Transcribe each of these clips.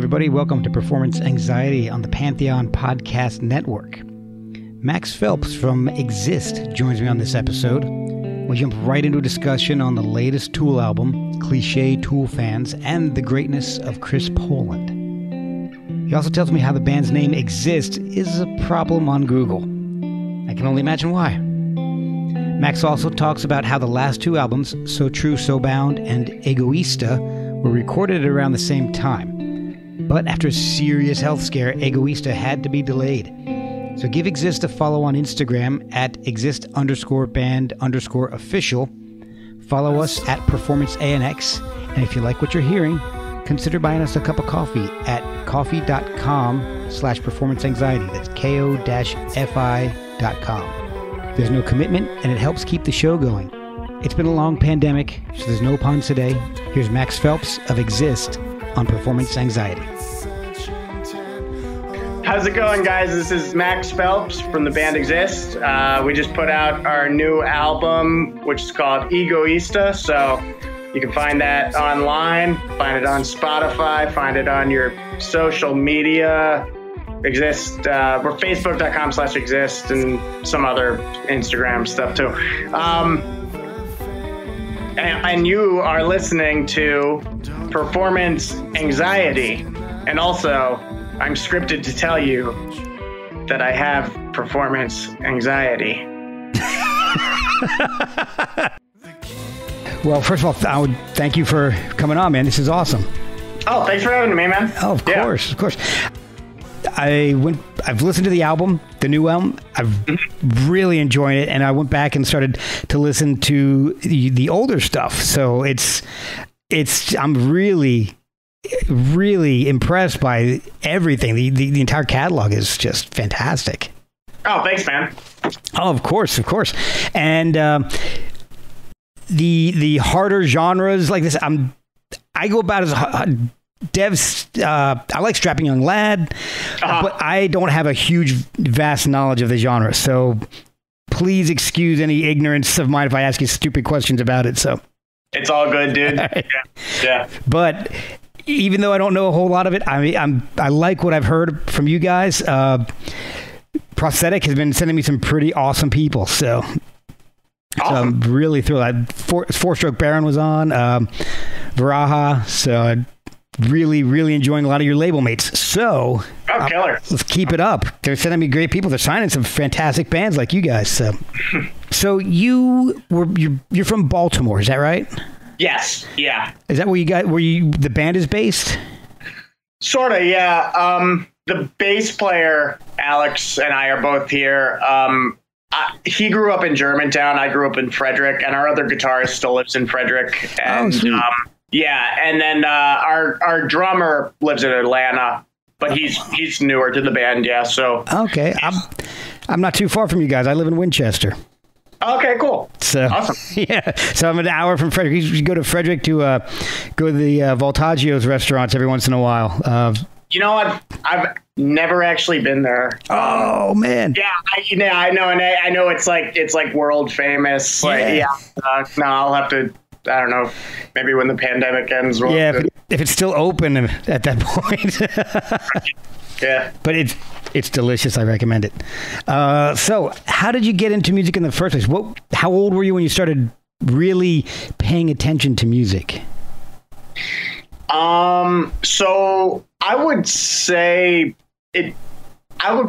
everybody. Welcome to Performance Anxiety on the Pantheon Podcast Network. Max Phelps from Egoiista joins me on this episode. We jump right into a discussion on the latest Tool album, Cliché Tool fans, and the greatness of Chris Poland. He also tells me how the band's name Egoiista is a problem on Google. I can only imagine why. Max also talks about how the last two albums, So True, So Bound, and Egoiista, were recorded at around the same time. But after a serious health scare, Egoiista had to be delayed. So give Egoiista a follow on Instagram at Egoist_band_official. Follow us at Performance ANX. And if you like what you're hearing, consider buying us a cup of coffee at coffee.com/performanceanxiety. That's ko-fi.com. There's no commitment, and it helps keep the show going. It's been a long pandemic, so there's no puns today. Here's Max Phelps of Egoiista on Performance Anxiety. How's it going, guys? This is Max Phelps from the band Egoiista. We just put out our new album, which is called Egoiista, so you can find that online, find it on Spotify, find it on your social media. Egoiista, we're facebook.com/Egoiista and some other Instagram stuff too. And you are listening to Performance Anxiety. And also, I'm scripted to tell you that I have performance anxiety. Well, first of all, I would thank you for coming on, man. This is awesome. Oh, thanks for having me, man. Oh, of course, of course. I've listened to the album, the new album. I've really enjoyed it, and I went back and started to listen to the older stuff. So I'm really impressed by everything. The entire catalog is just fantastic. Oh, thanks, man. Oh, of course. And the harder genres like this, I go about as devs. I like Strapping Young Lad, but I don't have a huge, vast knowledge of the genre. So please excuse any ignorance of mine if I ask you stupid questions about it. So it's all good, dude. Yeah. But even though I don't know a whole lot of it, I like what I've heard from you guys. Prosthetic has been sending me some pretty awesome people. So I'm really thrilled. Four-Stroke Baron was on, Varaha. So really enjoying a lot of your label mates. So killer. Let's keep it up. They're sending me great people. They're signing some fantastic bands like you guys. So you're from Baltimore, is that right? Yes. Yeah. Is that where the band is based? Sort of, yeah. The bass player, Alex, and I are both here. He grew up in Germantown. I grew up in Frederick, and our other guitarist still lives in Frederick. And, yeah, and then our drummer lives in Atlanta, but he's newer to the band, yeah. So okay, I'm not too far from you guys. I live in Winchester. Okay, cool. So awesome. Yeah, so I'm an hour from Frederick. You go to Frederick to go to the Voltaggio's restaurants every once in a while. You know, I've never actually been there. Oh man. Yeah, I know, and I know it's like world famous. No, I'll have to. I don't know. Maybe when the pandemic ends. If it's still open at that point. Yeah. But it's delicious. I recommend it. So how did you get into music in the first place? How old were you when you started really paying attention to music? So I would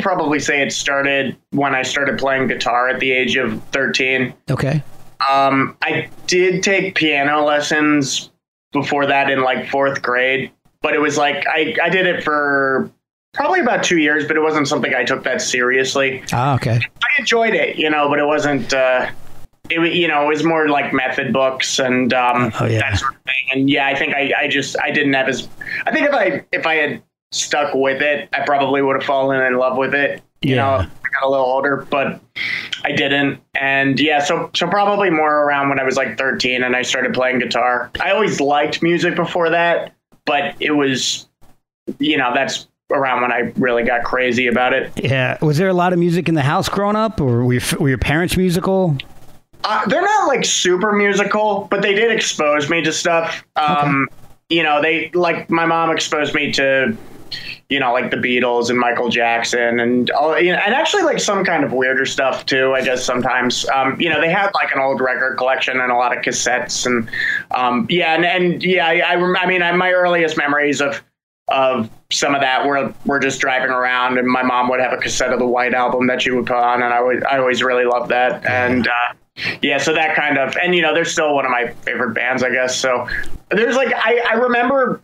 probably say it started when I started playing guitar at the age of 13. Okay. I did take piano lessons before that in like 4th grade, but it was like I did it for probably about 2 years, but it wasn't something I took that seriously. Okay. I enjoyed it, but it wasn't. It was more like method books and that sort of thing. And yeah, I think I didn't have I think if I had stuck with it, I probably would have fallen in love with it. You know, I got a little older, but I didn't. And yeah, so probably more around when I was like 13 and I started playing guitar. I always liked music before that, but it was, that's around when I really got crazy about it. Yeah. Was there a lot of music in the house growing up, or were your parents musical? They're not like super musical, but they did expose me to stuff. they like my mom exposed me to, like the Beatles and Michael Jackson and all, and actually like some kind of weirder stuff too, I guess sometimes. They had like an old record collection and a lot of cassettes and my earliest memories of some of that were just driving around, and my mom would have a cassette of the White Album that she would put on, and I always really loved that. And so that kind of, and they're still one of my favorite bands, I guess. So there's like I remember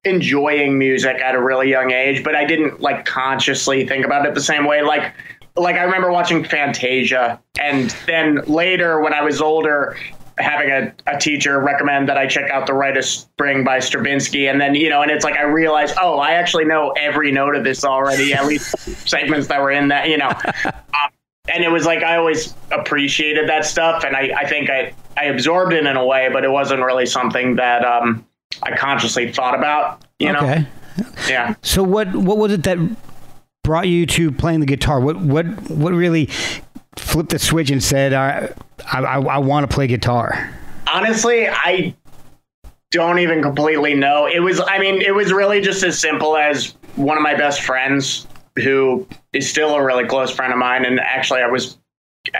enjoying music at a really young age, but I didn't like consciously think about it the same way. Like I remember watching Fantasia, and then later when I was older, having a teacher recommend that I check out The Rite of Spring by Stravinsky. And then, and it's like, I realized, oh, I actually know every note of this already, at least segments that were in that, and it was like, I always appreciated that stuff. And I think I absorbed it in a way, but it wasn't really something that I consciously thought about, Okay. Yeah. So what was it that brought you to playing the guitar? What really flipped the switch and said, I want to play guitar? Honestly, I don't even completely know. It was really just as simple as one of my best friends, who is still a really close friend of mine. And actually I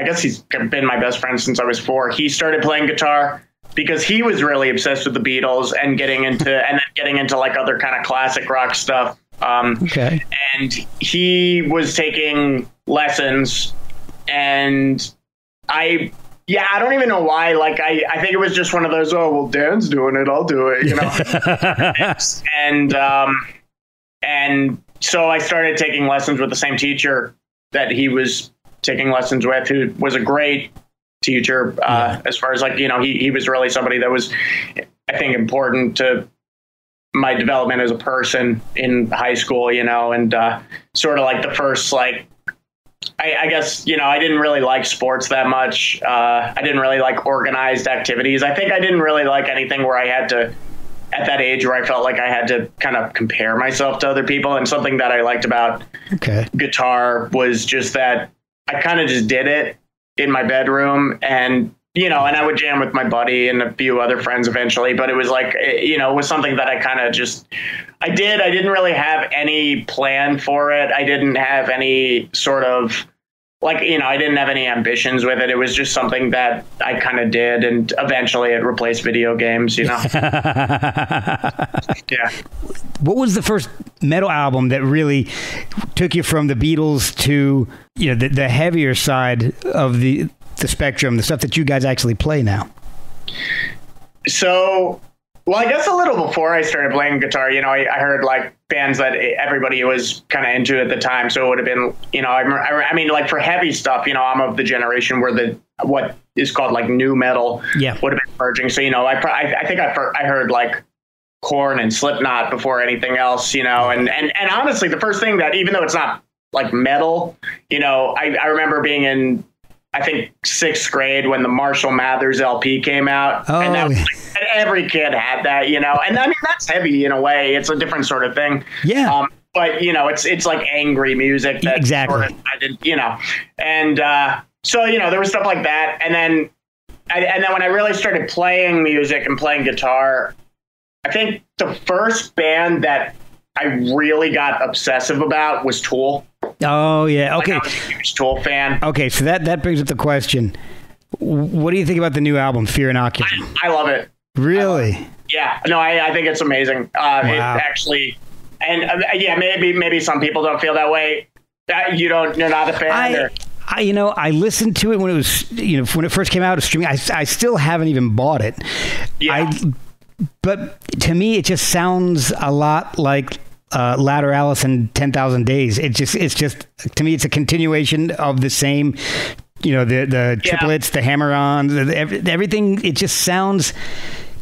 guess he's been my best friend since I was 4. He started playing guitar because he was really obsessed with the Beatles and getting into like other kind of classic rock stuff. Okay. And he was taking lessons, and I don't even know why. Like, I think it was just one of those, oh, well, Dan's doing it, I'll do it, and so I started taking lessons with the same teacher that he was taking lessons with, who was a great teacher, as far as like, he was really somebody that was, I think, important to my development as a person in high school, and sort of like the first, like, I guess, I didn't really like sports that much. I didn't really like organized activities. I think I didn't really like anything where I had to, at that age where I felt like I had to kind of compare myself to other people. And something that I liked about guitar was just that I kind of just did it in my bedroom, and, and I would jam with my buddy and a few other friends eventually. But it was like, it was something that I kind of just, I didn't really have any plan for it. I didn't have any sort of like, I didn't have any ambitions with it. It was just something that I kind of did. And eventually it replaced video games, Yeah. What was the first metal album that really took you from the Beatles to, the heavier side of the spectrum, the stuff that you guys actually play now? So, well, I guess a little before I started playing guitar, I heard like bands that everybody was kind of into at the time. So it would have been, I mean, like for heavy stuff, I'm of the generation where what is called like new metal would have been emerging. So, I think I heard like Korn and Slipknot before anything else, and honestly, the first thing that, even though it's not like metal, I remember being in, I think, 6th grade when the Marshall Mathers LP came out. Oh, and that was like, every kid had that, and I mean, that's heavy in a way. It's a different sort of thing. Yeah. But, it's like angry music. That exactly. Sort of, I did, and so, there was stuff like that. And then when I really started playing music and playing guitar, I think the first band that I really got obsessive about was Tool. Oh, yeah. Okay. I was a huge Tool fan. Okay, so that brings up the question. What do you think about the new album, Fear Inoculum? I love it. Really? Yeah. No, I think it's amazing. Wow. It actually, and maybe some people don't feel that way. You're not a fan? I listened to it when it was, when it first came out of streaming. I still haven't even bought it. Yeah. But to me, it just sounds a lot like Lateralis and 10,000 Days. It's just to me, it's a continuation of the same, the triplets, the hammer-ons, everything. It just sounds,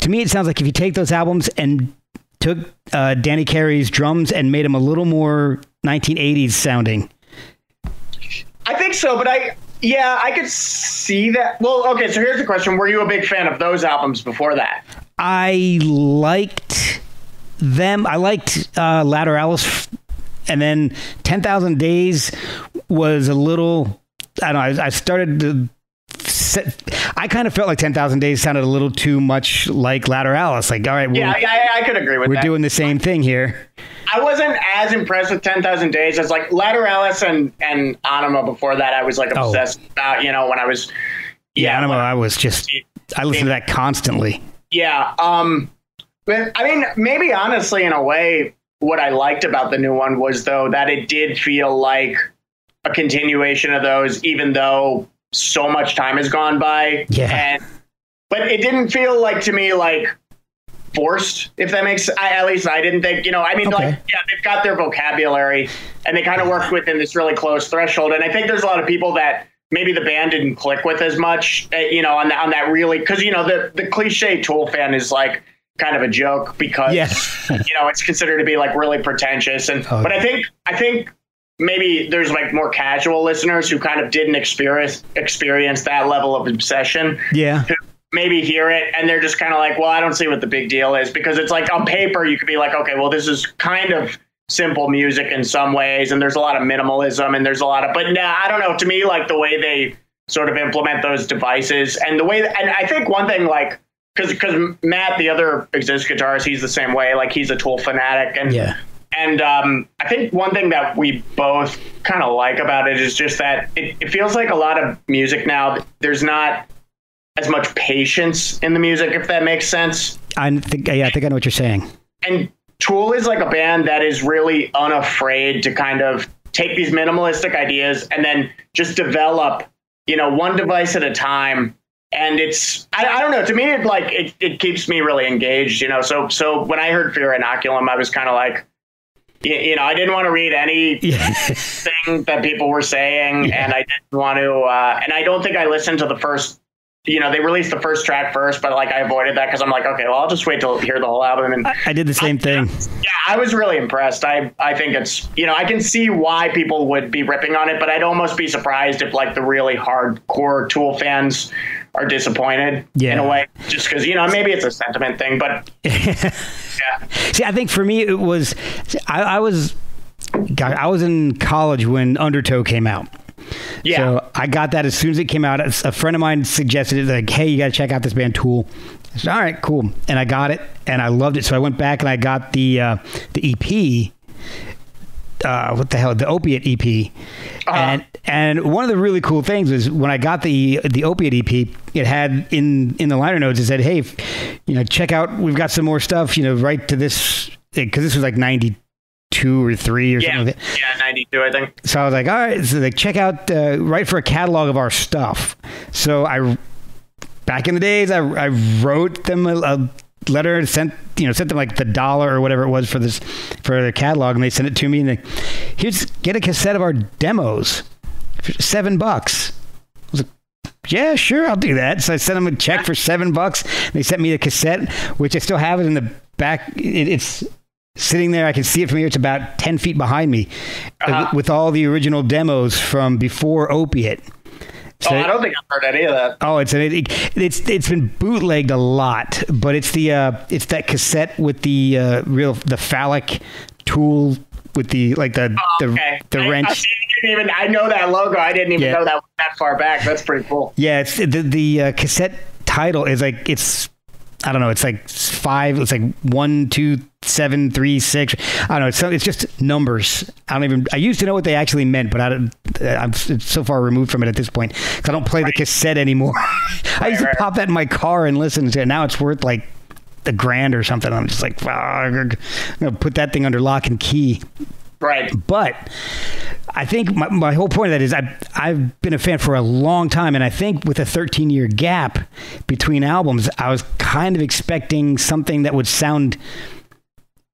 to me, it sounds like if you take those albums and took Danny Carey's drums and made them a little more 1980s sounding. I think so, but I could see that. Well, okay, so here's the question. Were you a big fan of those albums before that? I liked them. I liked Lateralis, and then 10,000 Days was a little, I don't know, I started to I kind of felt like 10,000 Days sounded a little too much like Lateralis. Like, all right, I could agree with that. We're doing the same thing here. I wasn't as impressed with 10,000 Days as like Lateralis and Anima before that. I was like obsessed about, when I was. Yeah, Anima, I listened to that constantly. Yeah. But I mean, maybe honestly, in a way, what I liked about the new one was, though, that it did feel like a continuation of those, even though so much time has gone by. Yeah. But it didn't feel like, to me, like forced, if that makes at least I didn't think, they've got their vocabulary and they kind of work within this really close threshold. And I think there's a lot of people that maybe the band didn't click with as much, on that really, because, the cliche Tool fan is like kind of a joke because, it's considered to be like really pretentious. But I think maybe there's like more casual listeners who kind of didn't experience that level of obsession. Yeah. Who maybe hear it and they're just kind of like, well, I don't see what the big deal is, because it's like on paper you could be like, okay, well, this is kind of simple music in some ways, and there's a lot of minimalism and there's a lot of, but I don't know, to me, like the way they sort of implement those devices and the way that, and I think one thing, like, because Matt, the other Exist guitarist, he's the same way, like he's a Tool fanatic, and I think one thing that we both kind of like about it is just that it feels like a lot of music now, there's not as much patience in the music, if that makes sense. I think I know what you're saying. And Tool is like a band that is really unafraid to kind of take these minimalistic ideas and then just develop, one device at a time. And it's, I don't know, to me, it keeps me really engaged, So when I heard Fear Inoculum, I was kind of like, I didn't want to read anything that people were saying. And I didn't want to, and I don't think I listened to the first, they released the first track first, but like I avoided that because I'm like, okay, well, I'll just wait till hear the whole album. And I did the same thing. Yeah, I was really impressed. I think it's, I can see why people would be ripping on it, but I'd almost be surprised if like the really hardcore Tool fans are disappointed in a way, just because, maybe it's a sentiment thing, but yeah. See, I think for me, it was, I was in college when Undertow came out. Yeah. So I got that as soon as it came out. A friend of mine suggested it, like, hey, you got to check out this band Tool. I said, all right, cool. And I got it and I loved it. So I went back and I got the EP, what the hell, the Opiate EP. And one of the really cool things was when I got the Opiate EP, it had in the liner notes, it said, hey, check out, we've got some more stuff, right to this, because this was like 92 or 3 or something like that. Yeah, 92, I think. So I was like, all right, so like check out, write for a catalog of our stuff. So back in the days, I wrote them a letter and sent them like the $1 or whatever it was for their catalog, and they sent it to me and get a cassette of our demos for $7. I was like, yeah, sure, I'll do that. So I sent them a check for $7. They sent me a cassette, which I still have it in the back. It's sitting there. I can see it from here. It's about 10 feet behind me with all the original demos from before Opiate. So, I don't think I've heard any of that. Oh, it's been bootlegged a lot, but it's that cassette with the phallic Tool with the wrench. I know that logo. I didn't even know that was that far back. That's pretty cool. Yeah, it's the cassette title is like I don't know. It's like 5. It's like 1, 2, 7, 3, 6. I don't know. It's just numbers. I used to know what they actually meant, but I'm so far removed from it at this point because I don't play the cassette anymore. I used to pop that in my car and listen to it. Now it's worth like $1,000 or something. I'm just like, I'm gonna put that thing under lock and key. Right. But I think my whole point of that is I've been a fan for a long time, and I think with a 13-year gap between albums, I was kind of expecting something that would sound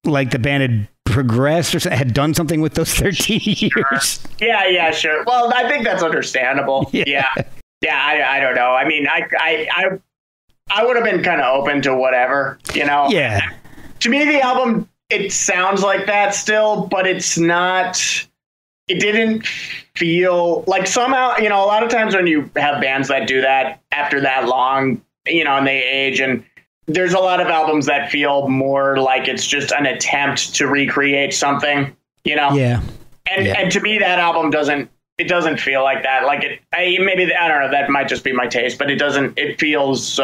like the band had progressed or had done something with those 13 years. Yeah, sure. Well, I think that's understandable. Yeah. I don't know. I mean, I would have been kind of open to whatever, Yeah. To me, the album, it sounds like that still, but it's not. It didn't feel like somehow, a lot of times when you have bands that do that after that long, and they age, and there's a lot of albums that feel more like it's just an attempt to recreate something, Yeah. And to me, that album doesn't doesn't feel like that. Like maybe I don't know. That might just be my taste, but it doesn't. It feels.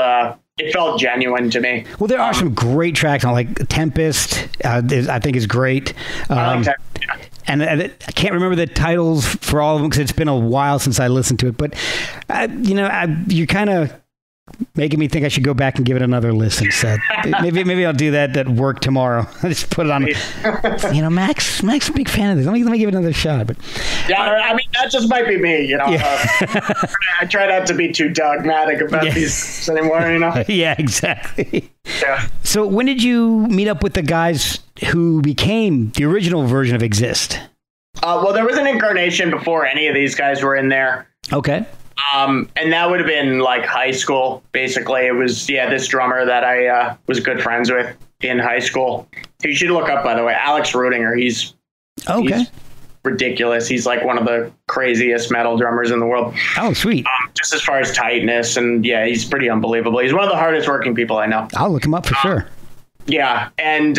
It felt genuine to me. Well, there are some great tracks on, like Tempest. I think is great. I like Tempest, yeah. And I can't remember the titles for all of them because it's been a while since I listened to it. But you're kind of making me think I should go back and give it another listen. So maybe I'll do that at work tomorrow. I just put it on. Max, a big fan of this. Let me give it another shot. But yeah, I mean that just might be me. Yeah. I try not to be too dogmatic about these anymore. Yeah, exactly. Yeah. So when did you meet up with the guys who became the original version of Exist? Well, there was an incarnation before any of these guys were in there. Okay. And that would have been like high school, basically. It was, this drummer that I was good friends with in high school. You should look up, by the way, Alex Rudinger. He's ridiculous. He's like one of the craziest metal drummers in the world. Oh, sweet. Just as far as tightness. And he's pretty unbelievable. He's one of the hardest working people I know. I'll look him up for sure. Yeah. And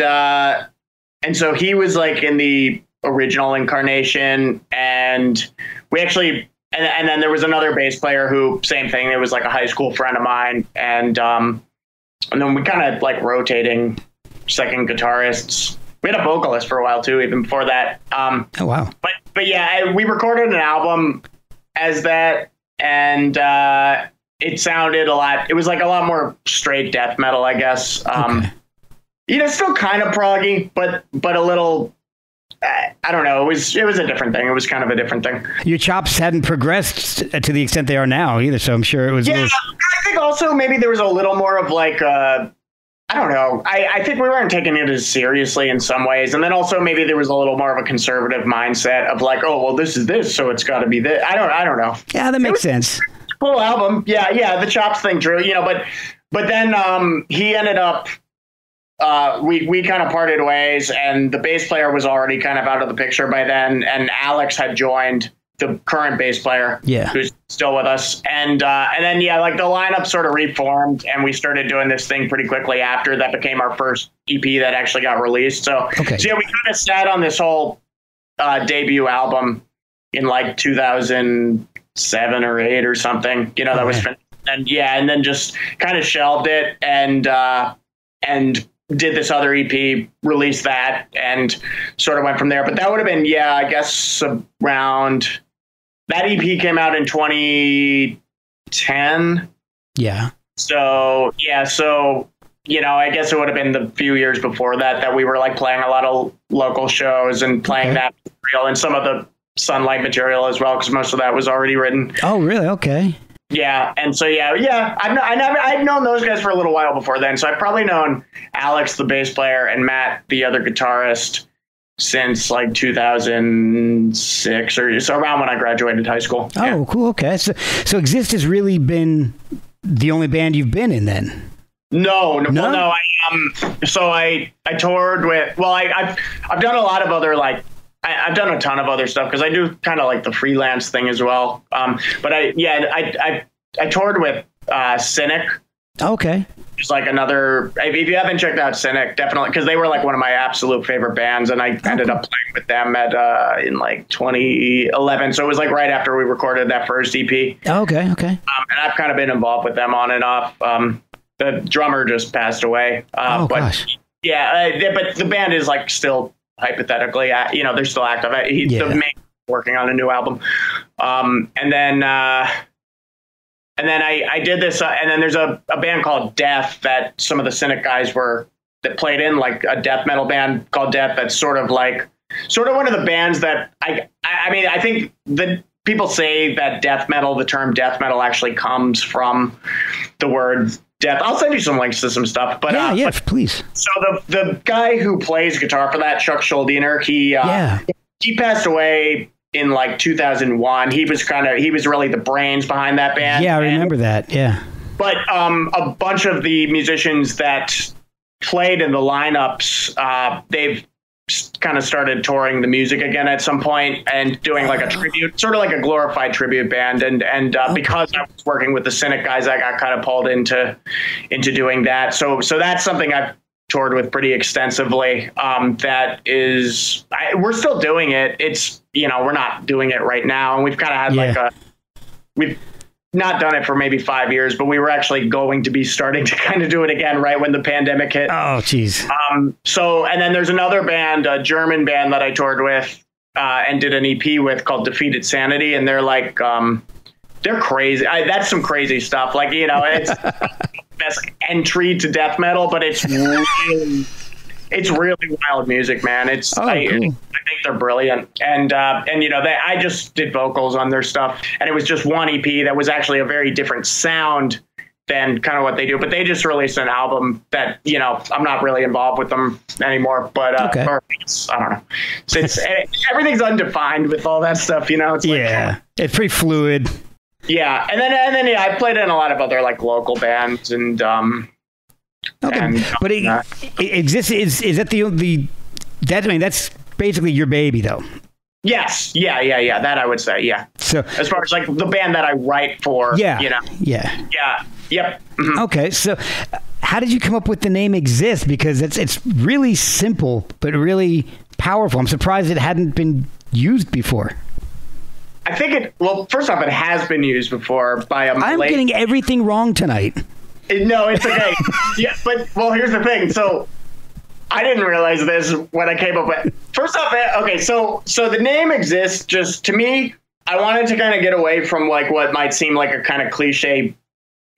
so he was like in the original incarnation, and we actually... And then there was another bass player who, same thing. It was like a high school friend of mine. And then we kind of like rotating second guitarists. We had a vocalist for a while too, even before that. Oh, wow. But yeah, we recorded an album as that, and it sounded a lot. It was like a lot more straight death metal, I guess. Okay. Still kind of proggy, but a little. I don't know. It was a different thing. It was kind of a different thing. Your chops hadn't progressed to the extent they are now either, so I'm sure it was. Yeah, I think also maybe there was a little more of like I don't know. I think we weren't taking it as seriously in some ways, and then also maybe there was a little more of a conservative mindset of like, oh well, this is this, so it's got to be this. I don't know. Yeah, that makes sense. Cool album. Yeah. The chops thing, true. But then he ended up. We kind of parted ways, and the bass player was already kind of out of the picture by then, and Alex had joined, the current bass player, who's still with us, and then like the lineup sort of reformed, and we started doing this thing pretty quickly after that became our first EP that actually got released. So we kind of sat on this whole debut album in like 2007 or 8 or something, that was finished, and then just kind of shelved it and did this other EP, released that, and sort of went from there. But that would have been, I guess around, that EP came out in 2010. Yeah. So, I guess it would have been the few years before that we were like playing a lot of local shows and playing that material and some of the Sunlight material as well, because most of that was already written. Oh, really? Okay. Yeah, and so I've known those guys for a little while before then, so I've probably known Alex, the bass player, and Matt, the other guitarist, since like 2006 or so, around when I graduated high school. Oh, cool. Okay, so Exist has really been the only band you've been in then? No. So I toured with. Well, I've done a lot of other like. I've done a ton of other stuff because I do kind of like the freelance thing as well. But I toured with Cynic. Okay. It's like another. If you haven't checked out Cynic, definitely, because they were like one of my absolute favorite bands, and I ended up playing with them in like 2011. So it was like right after we recorded that first EP. Okay. And I've kind of been involved with them on and off. The drummer just passed away. Gosh. Yeah, but the band is like still. Hypothetically, they're still active. The main working on a new album, and then I did this, and then there's a band called Death that some of the Cynic guys that played in, like a death metal band called Death. That's sort of one of the bands that I mean, I think the people say that the term death metal actually comes from the word death. I'll send you some links to some stuff. But please. So the guy who plays guitar for that, Chuck Schuldiner, he passed away in like 2001. He was really the brains behind that band. Yeah, I remember that. Yeah. But a bunch of the musicians that played in the lineups, they've kind of started touring the music again at some point and doing like a tribute, sort of like a glorified tribute band. And because I was working with the Cynic guys, I got kind of pulled into doing that. So that's something I've toured with pretty extensively. We're still doing it. It's, we're not doing it right now. And we've kind of had we've not done it for maybe 5 years, but we were actually going to be starting to kind of do it again right when the pandemic hit. Oh, geez. And then there's another band, a German band that I toured with and did an EP with called Defeated Sanity. And they're like, they're crazy. That's some crazy stuff. Like, it's best entry to death metal, but it's really wild music, man. Cool. I think they're brilliant. And I just did vocals on their stuff, and it was just one EP that was actually a very different sound than kind of what they do. But they just released an album that, I'm not really involved with them anymore, but I don't know. So everything's undefined with all that stuff, It's it's pretty fluid. Yeah. And then I played in a lot of other like local bands and, okay. But it exists. Is that that's basically your baby though? Yes. Yeah. That I would say. Yeah. So as far as like the band that I write for, Yeah. Yep. Mm-hmm. Okay. So how did you come up with the name Exist? Because it's really simple, but really powerful. I'm surprised it hadn't been used before. I think first off, it has been used before by I'm getting everything wrong tonight. No, it's okay. Yeah, but here's the thing. So I didn't realize this when I came up with. First off, okay, so the name Exists. Just to me, I wanted to kind of get away from like what might seem like a kind of cliche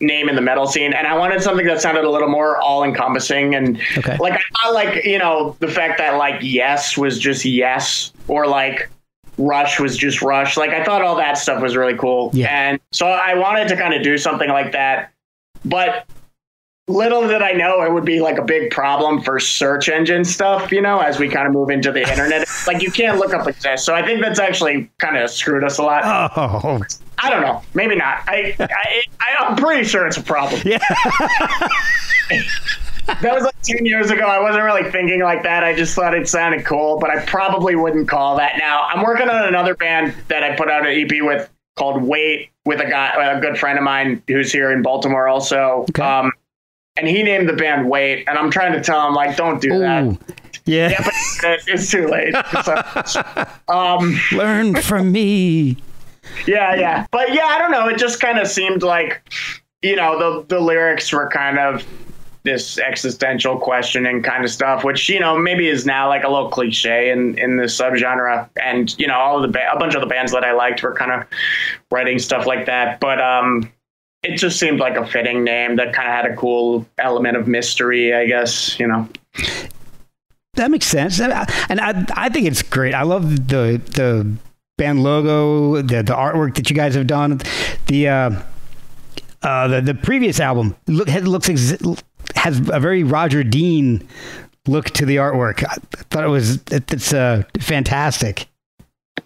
name in the metal scene, and I wanted something that sounded a little more all-encompassing. And like I thought, like the fact that like Yes was just Yes, or like Rush was just Rush. Like I thought all that stuff was really cool. Yeah. And so I wanted to kind of do something like that. But little did I know it would be like a big problem for search engine stuff, as we kind of move into the internet. Like you can't look up Exist. So I think that's actually kind of screwed us a lot. Oh. I don't know. Maybe not. I'm pretty sure it's a problem. Yeah. That was like 10 years ago. I wasn't really thinking like that. I just thought it sounded cool, but I probably wouldn't call that now. I'm working on another band that I put out an EP with called Wait, with a good friend of mine who's here in Baltimore also. Okay. And he named the band Wait, and I'm trying to tell him like, don't do that. Yeah. But it's too late. So, learn from me. Yeah. But yeah, I don't know. It just kind of seemed like, the lyrics were kind of this existential questioning kind of stuff, which, maybe is now like a little cliche in this subgenre. And, a bunch of the bands that I liked were kind of writing stuff like that. But it just seemed like a fitting name that kind of had a cool element of mystery, I guess, That makes sense. And I think it's great. I love the band logo, the artwork that you guys have done. The previous album has a very Roger Dean look to the artwork. I thought it's fantastic.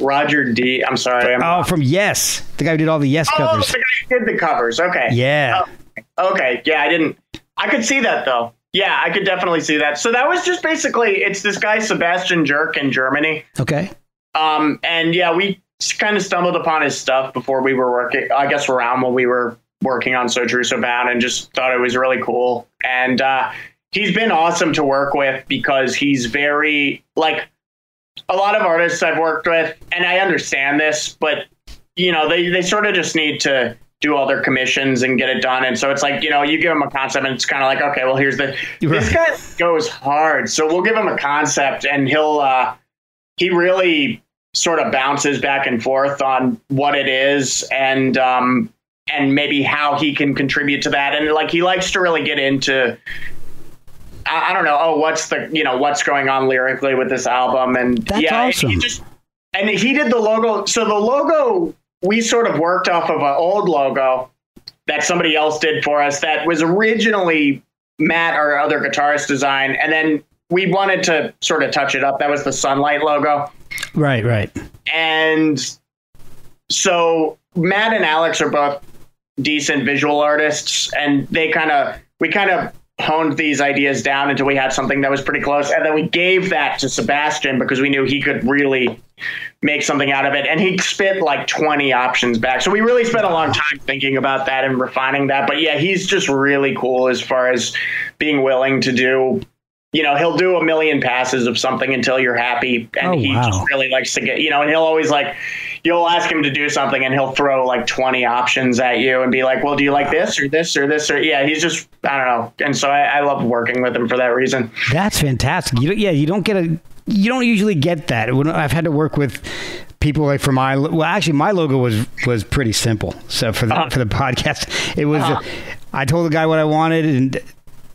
Roger D. I'm sorry. From Yes, the guy who did all the Yes covers. The guy who did the covers. Okay. Yeah. Okay. Yeah, I could see that though. Yeah, I could definitely see that. So that was just basically, it's this guy Sebastian Jerk in Germany. Okay. And yeah, we kind of stumbled upon his stuff before we were working, I guess around when we were working on So True So Bound, and just thought it was really cool. And he's been awesome to work with because he's very, like, a lot of artists I've worked with, and I understand this, but, they sort of just need to do all their commissions and get it done. And so it's like, you give him a concept and it's kind of like, okay, well, here's this guy goes hard. So we'll give him a concept and he really sort of bounces back and forth on what it is and maybe how he can contribute to that. And like, he likes to really get into, I don't know, what's going on lyrically with this album. And that's awesome. And he did the logo. So the logo, we sort of worked off of an old logo that somebody else did for us that was originally Matt, our other guitarist, design. And then we wanted to sort of touch it up. That was the Sunlight logo. Right. And so Matt and Alex are both decent visual artists, and we kind of honed these ideas down until we had something that was pretty close. And then we gave that to Sebastian because we knew he could really make something out of it. And he spit like 20 options back. So we really spent a long time thinking about that and refining that. But yeah, he's just really cool as far as being willing to do he'll do a million passes of something until you're happy. And he just really likes to get, and he'll always you'll ask him to do something and he'll throw like 20 options at you and be like, well, do you like this or this or this? Or he's just, I don't know. And so I love working with him for that reason. That's fantastic. You don't usually get that. When I've had to work with people like for my logo was pretty simple. So for the podcast, it was, I told the guy what I wanted and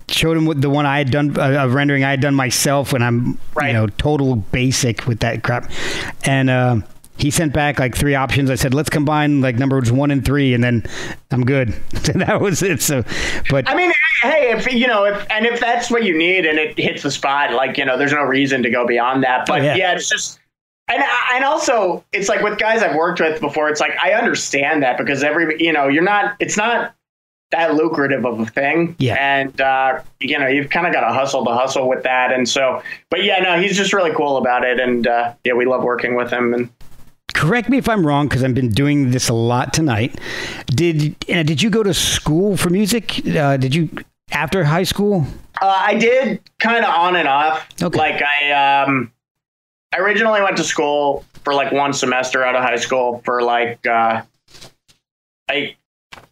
showed him what the one I had done, a rendering I had done myself when I'm, total basic with that crap. And, he sent back like 3 options. I said, let's combine like numbers 1 and 3, and then I'm good. So that was it. So, but I mean, hey, if that's what you need and it hits the spot, there's no reason to go beyond that. But it's just, and also it's like with guys I've worked with before, it's like, I understand that because it's not that lucrative of a thing. Yeah. And, you've kind of got to hustle with that. And so, but he's just really cool about it. And, we love working with him. And correct me if I'm wrong, because I've been doing this a lot tonight. Did you go to school for music? Did you after high school? I did kind of on and off. Okay. Like I originally went to school for like 1 semester out of high school for like I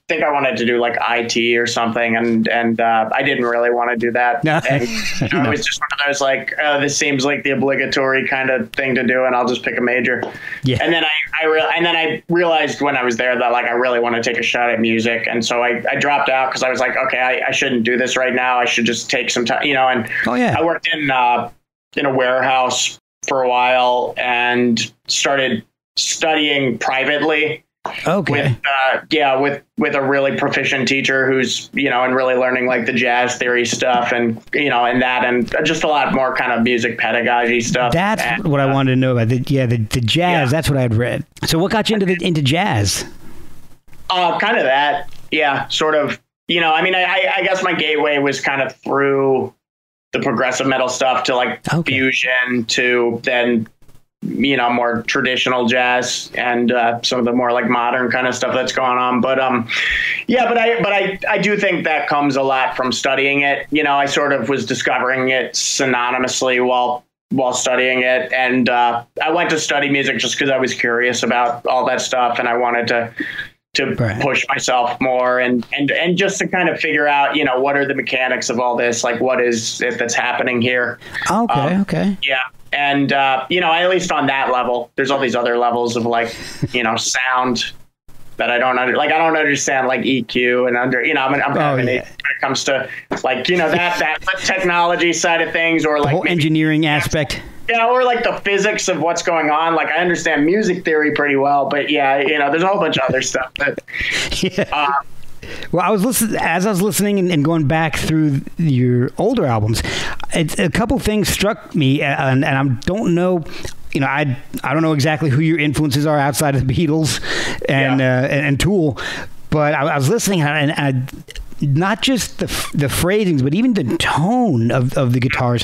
think I wanted to do like IT or something, and I didn't really want to do that. No. And, it was just one of those like, this seems like the obligatory kind of thing to do, and I'll just pick a major. Yeah. And then I realized when I was there that like I really want to take a shot at music, and so I dropped out because I was like, okay, I shouldn't do this right now. I should just take some time, And I worked in a warehouse for a while and started studying privately. Okay. With a really proficient teacher who's, and really learning like the jazz theory stuff and, and just a lot more kind of music pedagogy stuff. That's what I wanted to know about. The jazz. Yeah. That's what I had read. So what got you into jazz? Kind of that. Yeah. Sort of, I guess my gateway was kind of through the progressive metal stuff to like fusion to then more traditional jazz and some of the more like modern kind of stuff that's going on. But I do think that comes a lot from studying it. I sort of was discovering it synonymously while studying it. And I went to study music just because I was curious about all that stuff. And I wanted to push myself more and just to kind of figure out, what are the mechanics of all this? Like, what is it that's happening here? Okay. Yeah. And, at least on that level, there's all these other levels of like, sound that I don't I don't understand like EQ and when it comes to like, that technology side of things or like the whole engineering aspect. Yeah. Or like the physics of what's going on. Like I understand music theory pretty well, but there's a whole bunch of other stuff that, well, I was listening and going back through your older albums, a couple things struck me, and I don't know, I don't know exactly who your influences are outside of the Beatles and Tool, but I was listening and not just the phrasings, but even the tone of the guitars.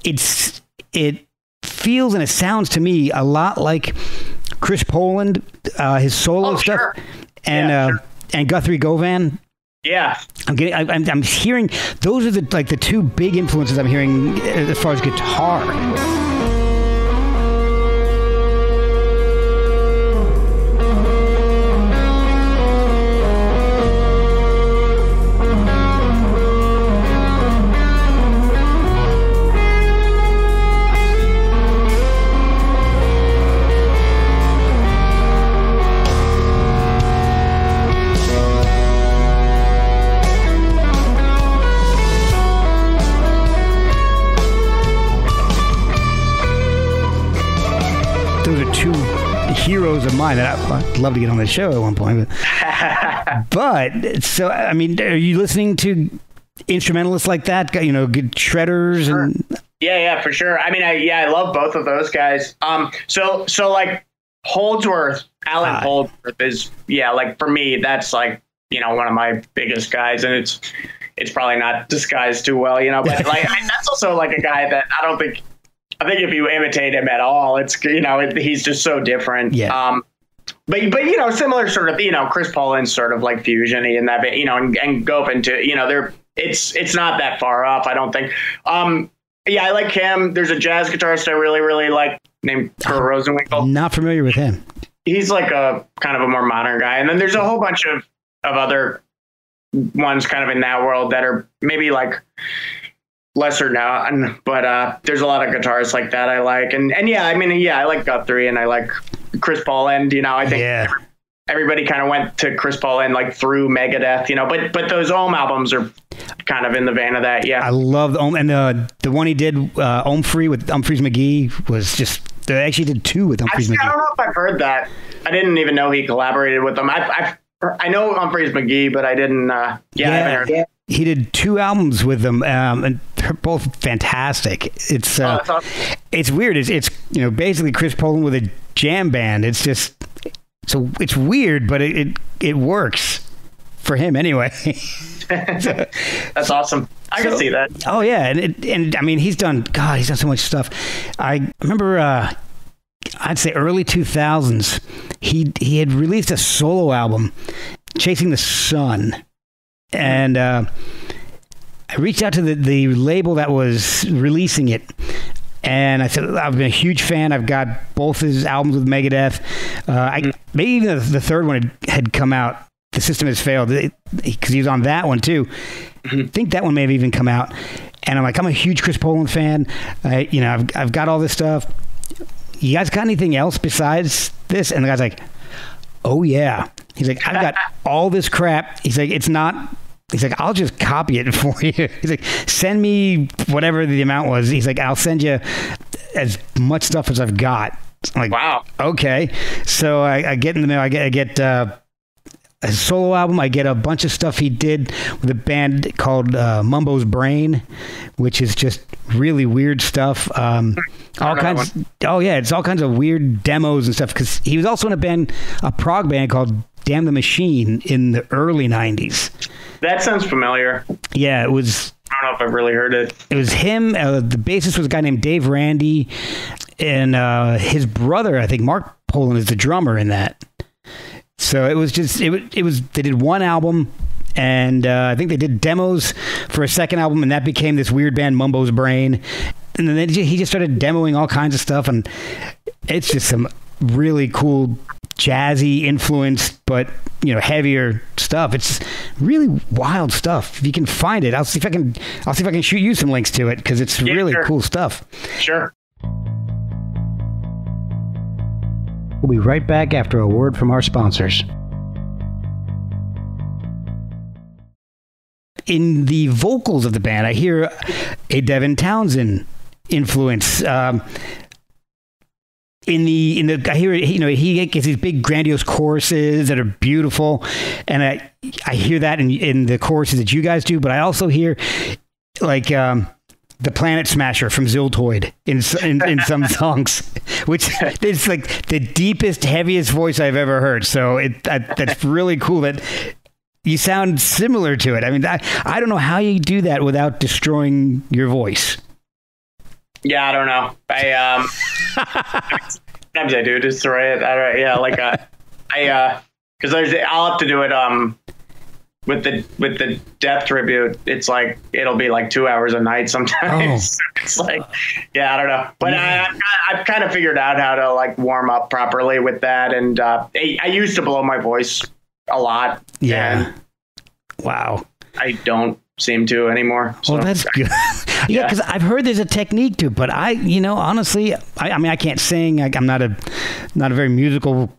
It feels and it sounds to me a lot like Chris Poland, his solo stuff, sure. And. Sure. And Guthrie Govan. Yeah, I'm hearing those are the 2 big influences I'm hearing as far as guitar. Heroes of mine that I'd love to get on the show at one point. But so, I mean, are you listening to instrumentalists like that? Good shredders and. Yeah, for sure. I mean, I love both of those guys. So like Holdsworth, Alan Holdsworth is like for me that's like one of my biggest guys, and it's probably not disguised too well, but like that's also like a guy that I think if you imitate him at all, it's, he's just so different. Yeah. But similar sort of, Chris Poland's sort of like fusion-y and that bit, and Govan too, it's not that far off, I don't think. Yeah, I like him. There's a jazz guitarist I really, really like named Kurt Rosenwinkel. Not familiar with him. He's like a kind of a more modern guy. And then there's a whole bunch of other ones kind of in that world that are maybe like lesser known, but there's a lot of guitarists like that I like. And yeah, I mean, yeah, I like Guthrie and I like Chris Poland, you know. I think everybody kind of went to Chris Poland like through Megadeth, you know, but those Ohm albums are kind of in the vein of that. Yeah. I love the Ohm, and the one he did, Ohm Free with Humphreys McGee, was just, they actually did two with Humphreys McGee. I don't know if I've heard that. I didn't even know he collaborated with them. I know Humphreys McGee, but I didn't. I haven't heard that. He did two albums with them, and they're both fantastic. It's awesome. It's weird. It's you know, basically Chris Poland with a jam band. It's just, so it's weird, but it works for him anyway. That's awesome. I can see that. Oh yeah, and I mean, he's done so much stuff. I remember, I'd say early 2000s, he had released a solo album, Chasing the Sun, and I reached out to the label that was releasing it, and I said, I've been a huge fan. I've got both his albums with Megadeth. Maybe even the third one had come out. The System Has Failed, because he was on that one too. I think that one may have even come out. And I'm like, I'm a huge Chris Poland fan. I've got all this stuff. You guys got anything else besides this? And the guy's like, oh yeah. He's like, I've got all this crap. He's like, it's not. He's like, I'll just copy it for you. He's like, send me whatever the amount was. He's like, I'll send you as much stuff as I've got. I'm like, wow. Okay. So I get in the mail. I get a solo album. I get a bunch of stuff he did with a band called Mumbo's Brain, which is just really weird stuff. All kinds. Oh yeah, it's all kinds of weird demos and stuff. Because he was also in a prog band called Damn the Machine in the early '90s. That sounds familiar. Yeah, it was. I don't know if I've really heard it. It was him. The bassist was a guy named Dave Randy, and his brother, I think Mark Poland, is the drummer in that. So it was just, it was, they did one album, and I think they did demos for a second album, and that became this weird band, Mumbo's Brain. And then he just started demoing all kinds of stuff, and it's just some really cool jazzy influenced, but, you know, heavier stuff. It's really wild stuff. If you can find it, I'll see if I can shoot you some links to it, because it's really cool stuff. Sure. We'll be right back after a word from our sponsors. In the vocals of the band, I hear a Devin Townsend influence. I hear, you know, he gets these big grandiose choruses that are beautiful, and I hear that in the choruses that you guys do. But I also hear like the Planet Smasher from Ziltoid in some songs, which is like the deepest, heaviest voice I've ever heard. So that's really cool that you sound similar to it. I mean, I don't know how you do that without destroying your voice. Yeah, I don't know. Sometimes I do destroy it. Because I'll have to do it with the death tribute. It's like it'll be like 2 hours a night sometimes. Oh. It's like, yeah, I don't know, but I've kind of figured out how to like warm up properly with that, and I used to blow my voice a lot. Yeah. Wow. I don't seem to anymore. So. Well, that's good. Yeah, because I've heard there's a technique to it, but honestly, I mean, I can't sing. I'm not a very musical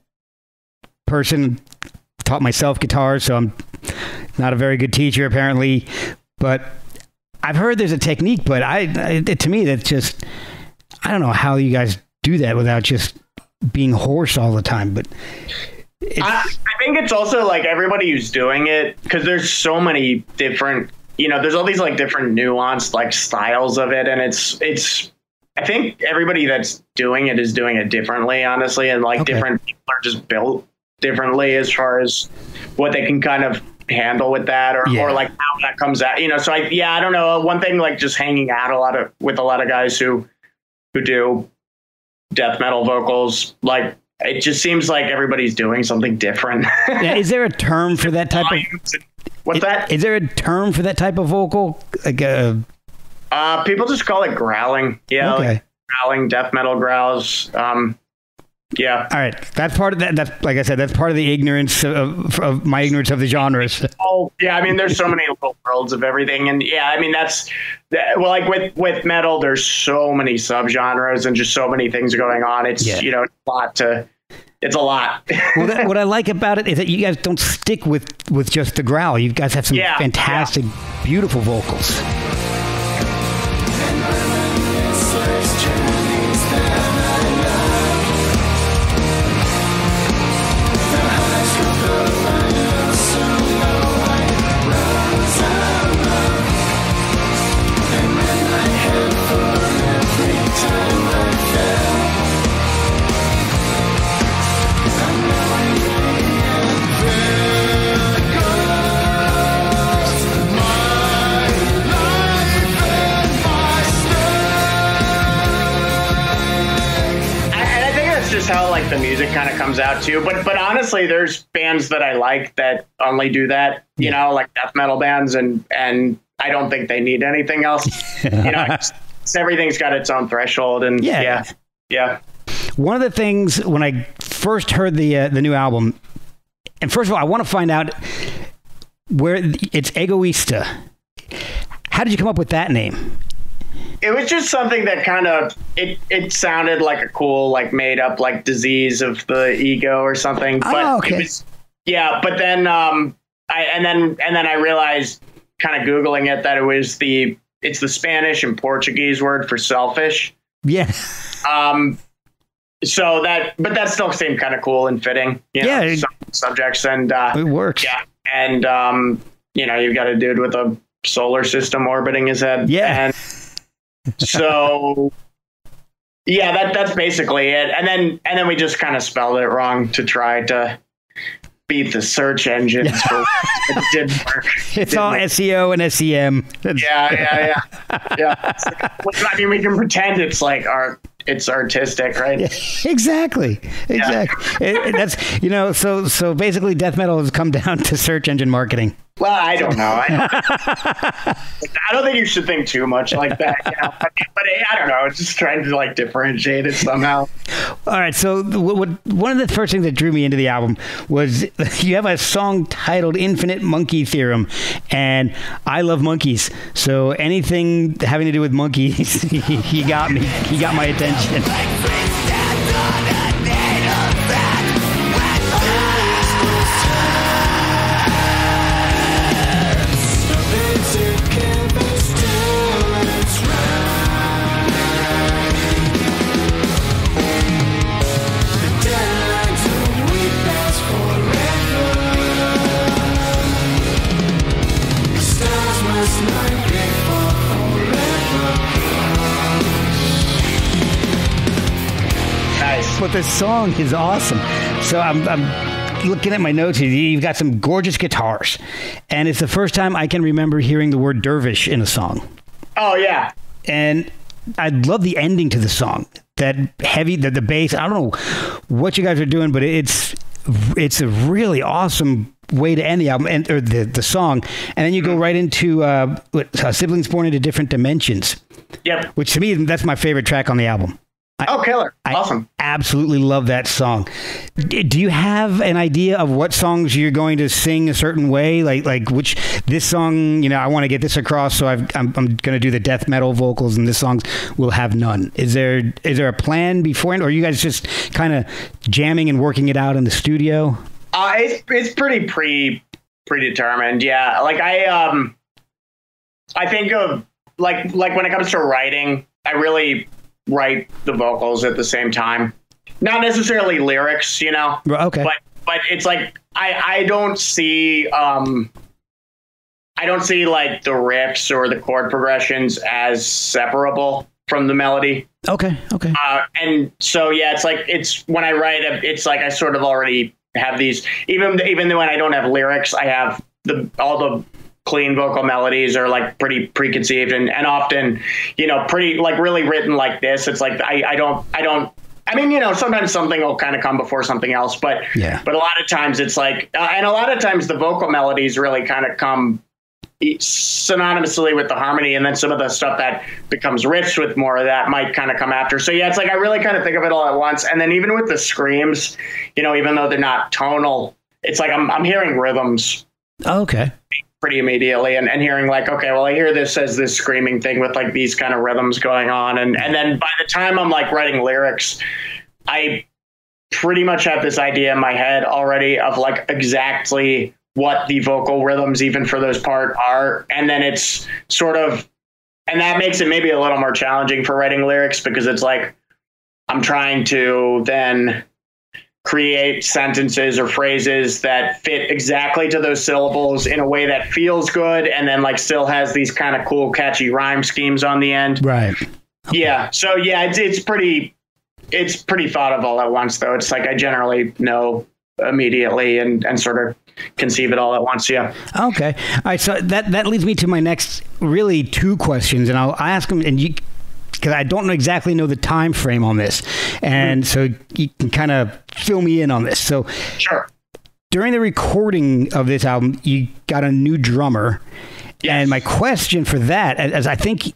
person. Taught myself guitar, so I'm not a very good teacher apparently. But I've heard there's a technique, but to me, that's just, I don't know how you guys do that without just being hoarse all the time. But I think it's also like everybody who's doing it, because there's so many different, there's all these like different nuanced like styles of it, and it's I think everybody that's doing it is doing it differently, honestly, and like different people are just built differently as far as what they can kind of handle with that, or like how that comes out, so I don't know. One thing, like just hanging out with a lot of guys who do death metal vocals, like it just seems like everybody's doing something different. Yeah, is there a term for that type of? What's that? Is there a term for that type of vocal? Like people just call it growling. Yeah, okay. like growling, death metal growls. Yeah. All right, that's part of that. That's, like I said, that's part of the ignorance of my ignorance of the genres. Oh yeah, I mean, there's so many little worlds of everything, and yeah, I mean well, like with metal, there's so many subgenres and just so many things going on. It's it's a lot. Well, what I like about it is that you guys don't stick with just the growl. You guys have some fantastic, beautiful vocals. How like the music kind of comes out too, but honestly, there's bands that I like that only do that, like death metal bands, and I don't think they need anything else. Everything's got its own threshold, and yeah. One of the things when I first heard the new album, and first of all, I want to find out where it's Egoiista. How did you come up with that name? It was just something that kind of it sounded like a cool, like made up like disease of the ego or something. But okay. It was, but then I realized, kind of Googling it, that it's the Spanish and Portuguese word for selfish. Yeah. So that still seemed kind of cool and fitting. Some subjects, and it works. Yeah. And you've got a dude with a solar system orbiting his head. Yeah. And so that's basically it. And then we just kind of spelled it wrong to try to beat the search engines. It didn't work. It's all SEO and SEM. Yeah. I mean, we can pretend it's like it's artistic, right? Yeah, exactly. That's so basically death metal has come down to search engine marketing. Well, I don't know. I don't think you should think too much like that. But I don't know. It's just trying to like differentiate it somehow. All right. So one of the first things that drew me into the album was you have a song titled "Infinite Monkey Theorem," and I love monkeys. So anything having to do with monkeys, he got me. He got my attention. But the song is awesome. So I'm looking at my notes here. You've got some gorgeous guitars, and it's the first time I can remember hearing the word dervish in a song. Oh yeah. And I love the ending to the song. That heavy, the bass. I don't know what you guys are doing, but it's a really awesome way to end the album or the song. And then you go right into Siblings Born into Different Dimensions. Yep. Which to me, that's my favorite track on the album. Killer. Awesome. I absolutely love that song. Do you have an idea of what songs you're going to sing a certain way? Like which, this song, I want to get this across, so I'm going to do the death metal vocals, and this song will have none. Is there a plan beforehand, or are you guys just kind of jamming and working it out in the studio? It's pretty predetermined. Yeah. Like I think of like when it comes to writing, I really write the vocals at the same time, not necessarily lyrics, Okay. But it's like I don't see like the riffs or the chord progressions as separable from the melody. Okay. And so it's when I write it's like I sort of already have these, even when I don't have lyrics, I have all the clean vocal melodies are like pretty preconceived and often, pretty like really written like this. It's like I don't I mean, sometimes something will kind of come before something else, but a lot of times it's like, and a lot of times the vocal melodies really kind of come synonymously with the harmony, and then some of the stuff that becomes rich with more of that might kind of come after. So yeah, it's like I really kind of think of it all at once. And then even with the screams, even though they're not tonal, it's like I'm hearing rhythms. Oh, okay. Pretty immediately, and hearing like, okay, well, I hear this as this screaming thing with like these kind of rhythms going on, and then by the time I'm like writing lyrics, I pretty much have this idea in my head already of like exactly what the vocal rhythms even for those part are, and then it's sort of, and that makes it maybe a little more challenging for writing lyrics, because it's like I'm trying to then create sentences or phrases that fit exactly to those syllables in a way that feels good, and then like still has these kind of cool, catchy rhyme schemes on the end. Right. Okay. Yeah. So yeah, it's pretty thought of all at once, though. It's like I generally know immediately and sort of conceive it all at once. Yeah. Okay. All right. So that leads me to my next really two questions, and I'll ask them, and you, because I don't exactly know the time frame on this, and so you can kind of fill me in on this. So, sure. During the recording of this album, you got a new drummer, and my question for that, as I think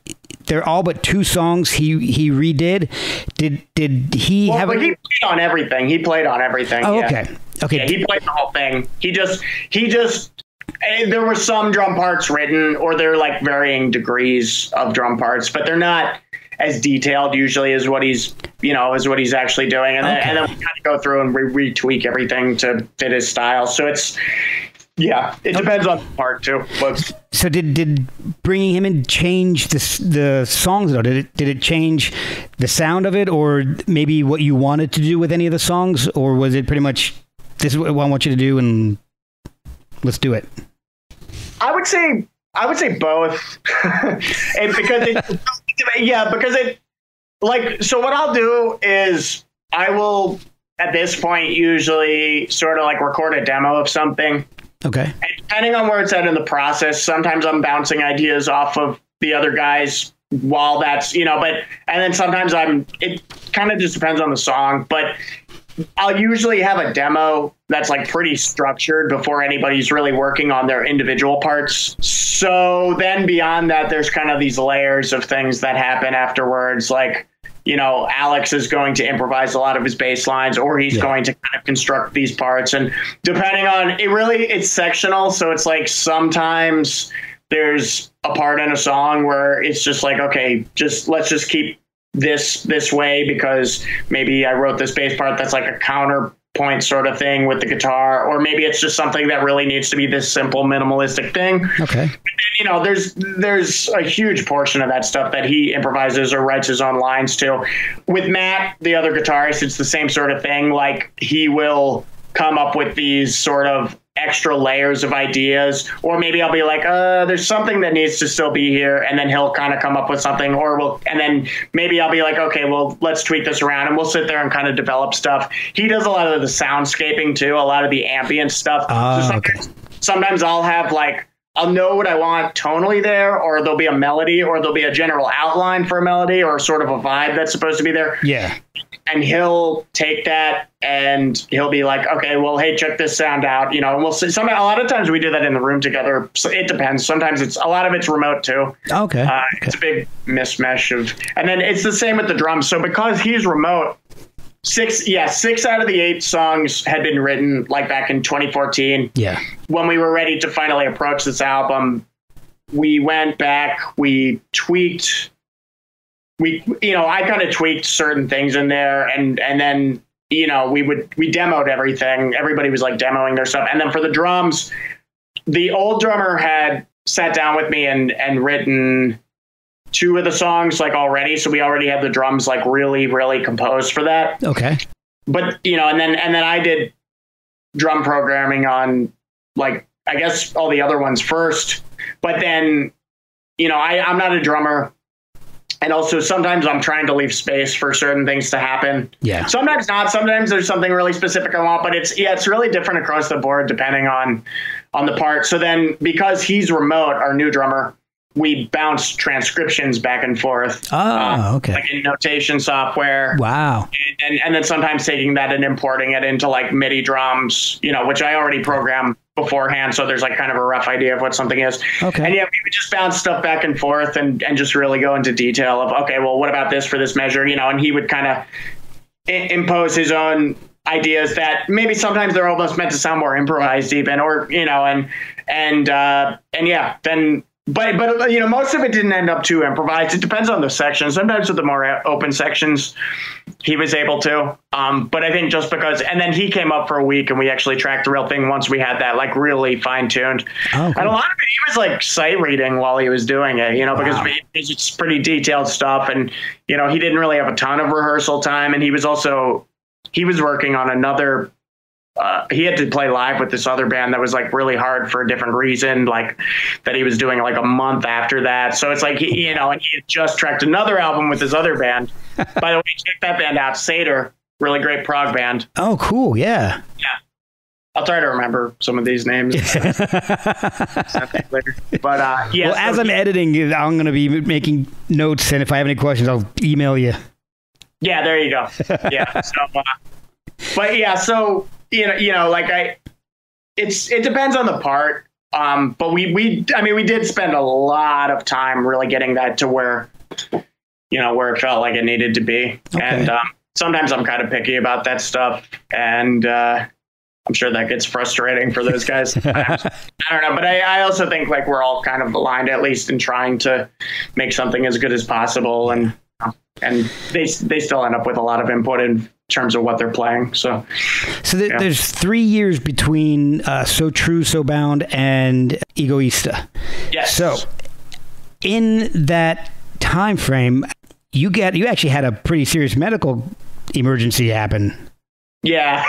they're all but two songs he redid. Did he have? But he played on everything. He played on everything. Oh, okay. Okay. Yeah, he played the whole thing. He just. There were some drum parts written, or they're like varying degrees of drum parts, but they're not as detailed usually as what he's actually doing. And then we kind of go through and retweak everything to fit his style. So it depends on the part too. But so did bringing him in change the songs though? Did it change the sound of it, or maybe what you wanted to do with any of the songs, or was it pretty much this is what I want you to do and let's do it? I would say both. So what I'll do is I will at this point usually sort of like record a demo of something. Okay. And depending on where it's at in the process, sometimes I'm bouncing ideas off of the other guys while that's, and then sometimes it kind of just depends on the song, but I'll usually have a demo that's like pretty structured before anybody's really working on their individual parts. So then beyond that, there's kind of these layers of things that happen afterwards. Like, Alex is going to improvise a lot of his bass lines, or he's going to kind of construct these parts. And depending on it, really, it's sectional. So it's like sometimes there's a part in a song where it's just like, okay, let's just keep this way because maybe I wrote this bass part that's like a counterpoint sort of thing with the guitar, or maybe it's just something that really needs to be this simple minimalistic thing. Okay. And, there's a huge portion of that stuff that he improvises or writes his own lines to. With Matt, the other guitarist, it's the same sort of thing. Like he will come up with these sort of extra layers of ideas, or maybe I'll be like, there's something that needs to still be here, and then he'll kind of come up with something, and then maybe I'll be like, okay, well, let's tweak this around, and we'll sit there and kind of develop stuff. He does a lot of the soundscaping too, a lot of the ambient stuff. So sometimes I'll have like, I'll know what I want tonally there, or there'll be a melody, or there'll be a general outline for a melody, or sort of a vibe that's supposed to be there. Yeah. And he'll take that and he'll be like, okay, well, hey, check this sound out, and we'll see. A lot of times we do that in the room together. So it depends. Sometimes a lot of it's remote too. Okay. It's a big mismesh and then it's the same with the drums. So because he's remote, 6 out of the 8 songs had been written like back in 2014. Yeah. When we were ready to finally approach this album, we went back, we tweaked. I kind of tweaked certain things in there, and then, we demoed everything. Everybody was like demoing their stuff. And then for the drums, the old drummer had sat down with me and written 2 of the songs like already. So we already had the drums like really, really composed for that. Okay. But, and then I did drum programming on like, I guess all the other ones first, but then, I'm not a drummer. And also sometimes I'm trying to leave space for certain things to happen. Yeah. Sometimes not. Sometimes there's something really specific I want, but it's really different across the board depending on the part. So then because he's remote, our new drummer, we bounced transcriptions back and forth. Oh, okay. Like in notation software. Wow. And then sometimes taking that and importing it into like MIDI drums, which I already programmed beforehand. So there's like kind of a rough idea of what something is. Okay. And yeah, we would just bounce stuff back and forth and just really go into detail of, okay, well, what about this for this measure? And he would kind of impose his own ideas that maybe sometimes they're almost meant to sound more improvised even, or, But most of it didn't end up too improvised. It depends on the section. Sometimes with the more open sections, he was able to. But I think just because, and then he came up for a week and we actually tracked the real thing once we had that like really fine tuned. Oh, cool. And a lot of it, he was like sight reading while he was doing it, because it's pretty detailed stuff. And, he didn't really have a ton of rehearsal time. And he was working on another. He had to play live with this other band that was like really hard for a different reason, like that he was doing like a month after that. So it's like, and he had just tracked another album with his other band. By the way, check that band out, Seder, really great prog band. Oh, cool. Yeah. Yeah. I'll try to remember some of these names. But yeah. Well, as I'm editing, I'm going to be making notes. And if I have any questions, I'll email you. Yeah, there you go. Yeah. It depends on the part. But we did spend a lot of time really getting that to where it felt like it needed to be. Okay. And sometimes I'm kind of picky about that stuff. And I'm sure that gets frustrating for those guys. I don't know. But I also think like we're all kind of aligned, at least in trying to make something as good as possible. And they still end up with a lot of input in terms of what they're playing. So there's 3 years between So True, So Bound and Egoiista. Yes. So in that time frame, you actually had a pretty serious medical emergency happen. Yeah.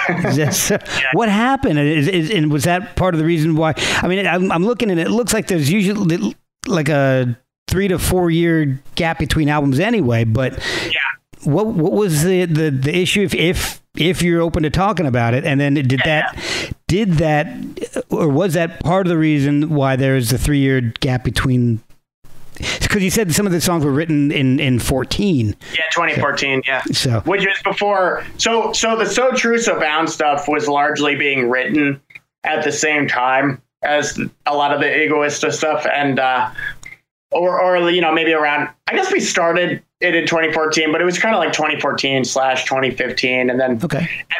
What happened? And was that part of the reason why? I mean, I'm looking and it looks like there's usually like a 3 to 4 year gap between albums anyway, but yeah. What was the issue if you're open to talking about it? And then did that or was that part of the reason why there's a 3 year gap between? Because you said some of the songs were written in 14. Yeah, 2014. So, yeah. So which was before. So the So True, So Bound stuff was largely being written at the same time as a lot of the Egoiista stuff, and or maybe around. I guess we started it in 2014, but it was kind of like 2014/2015, and then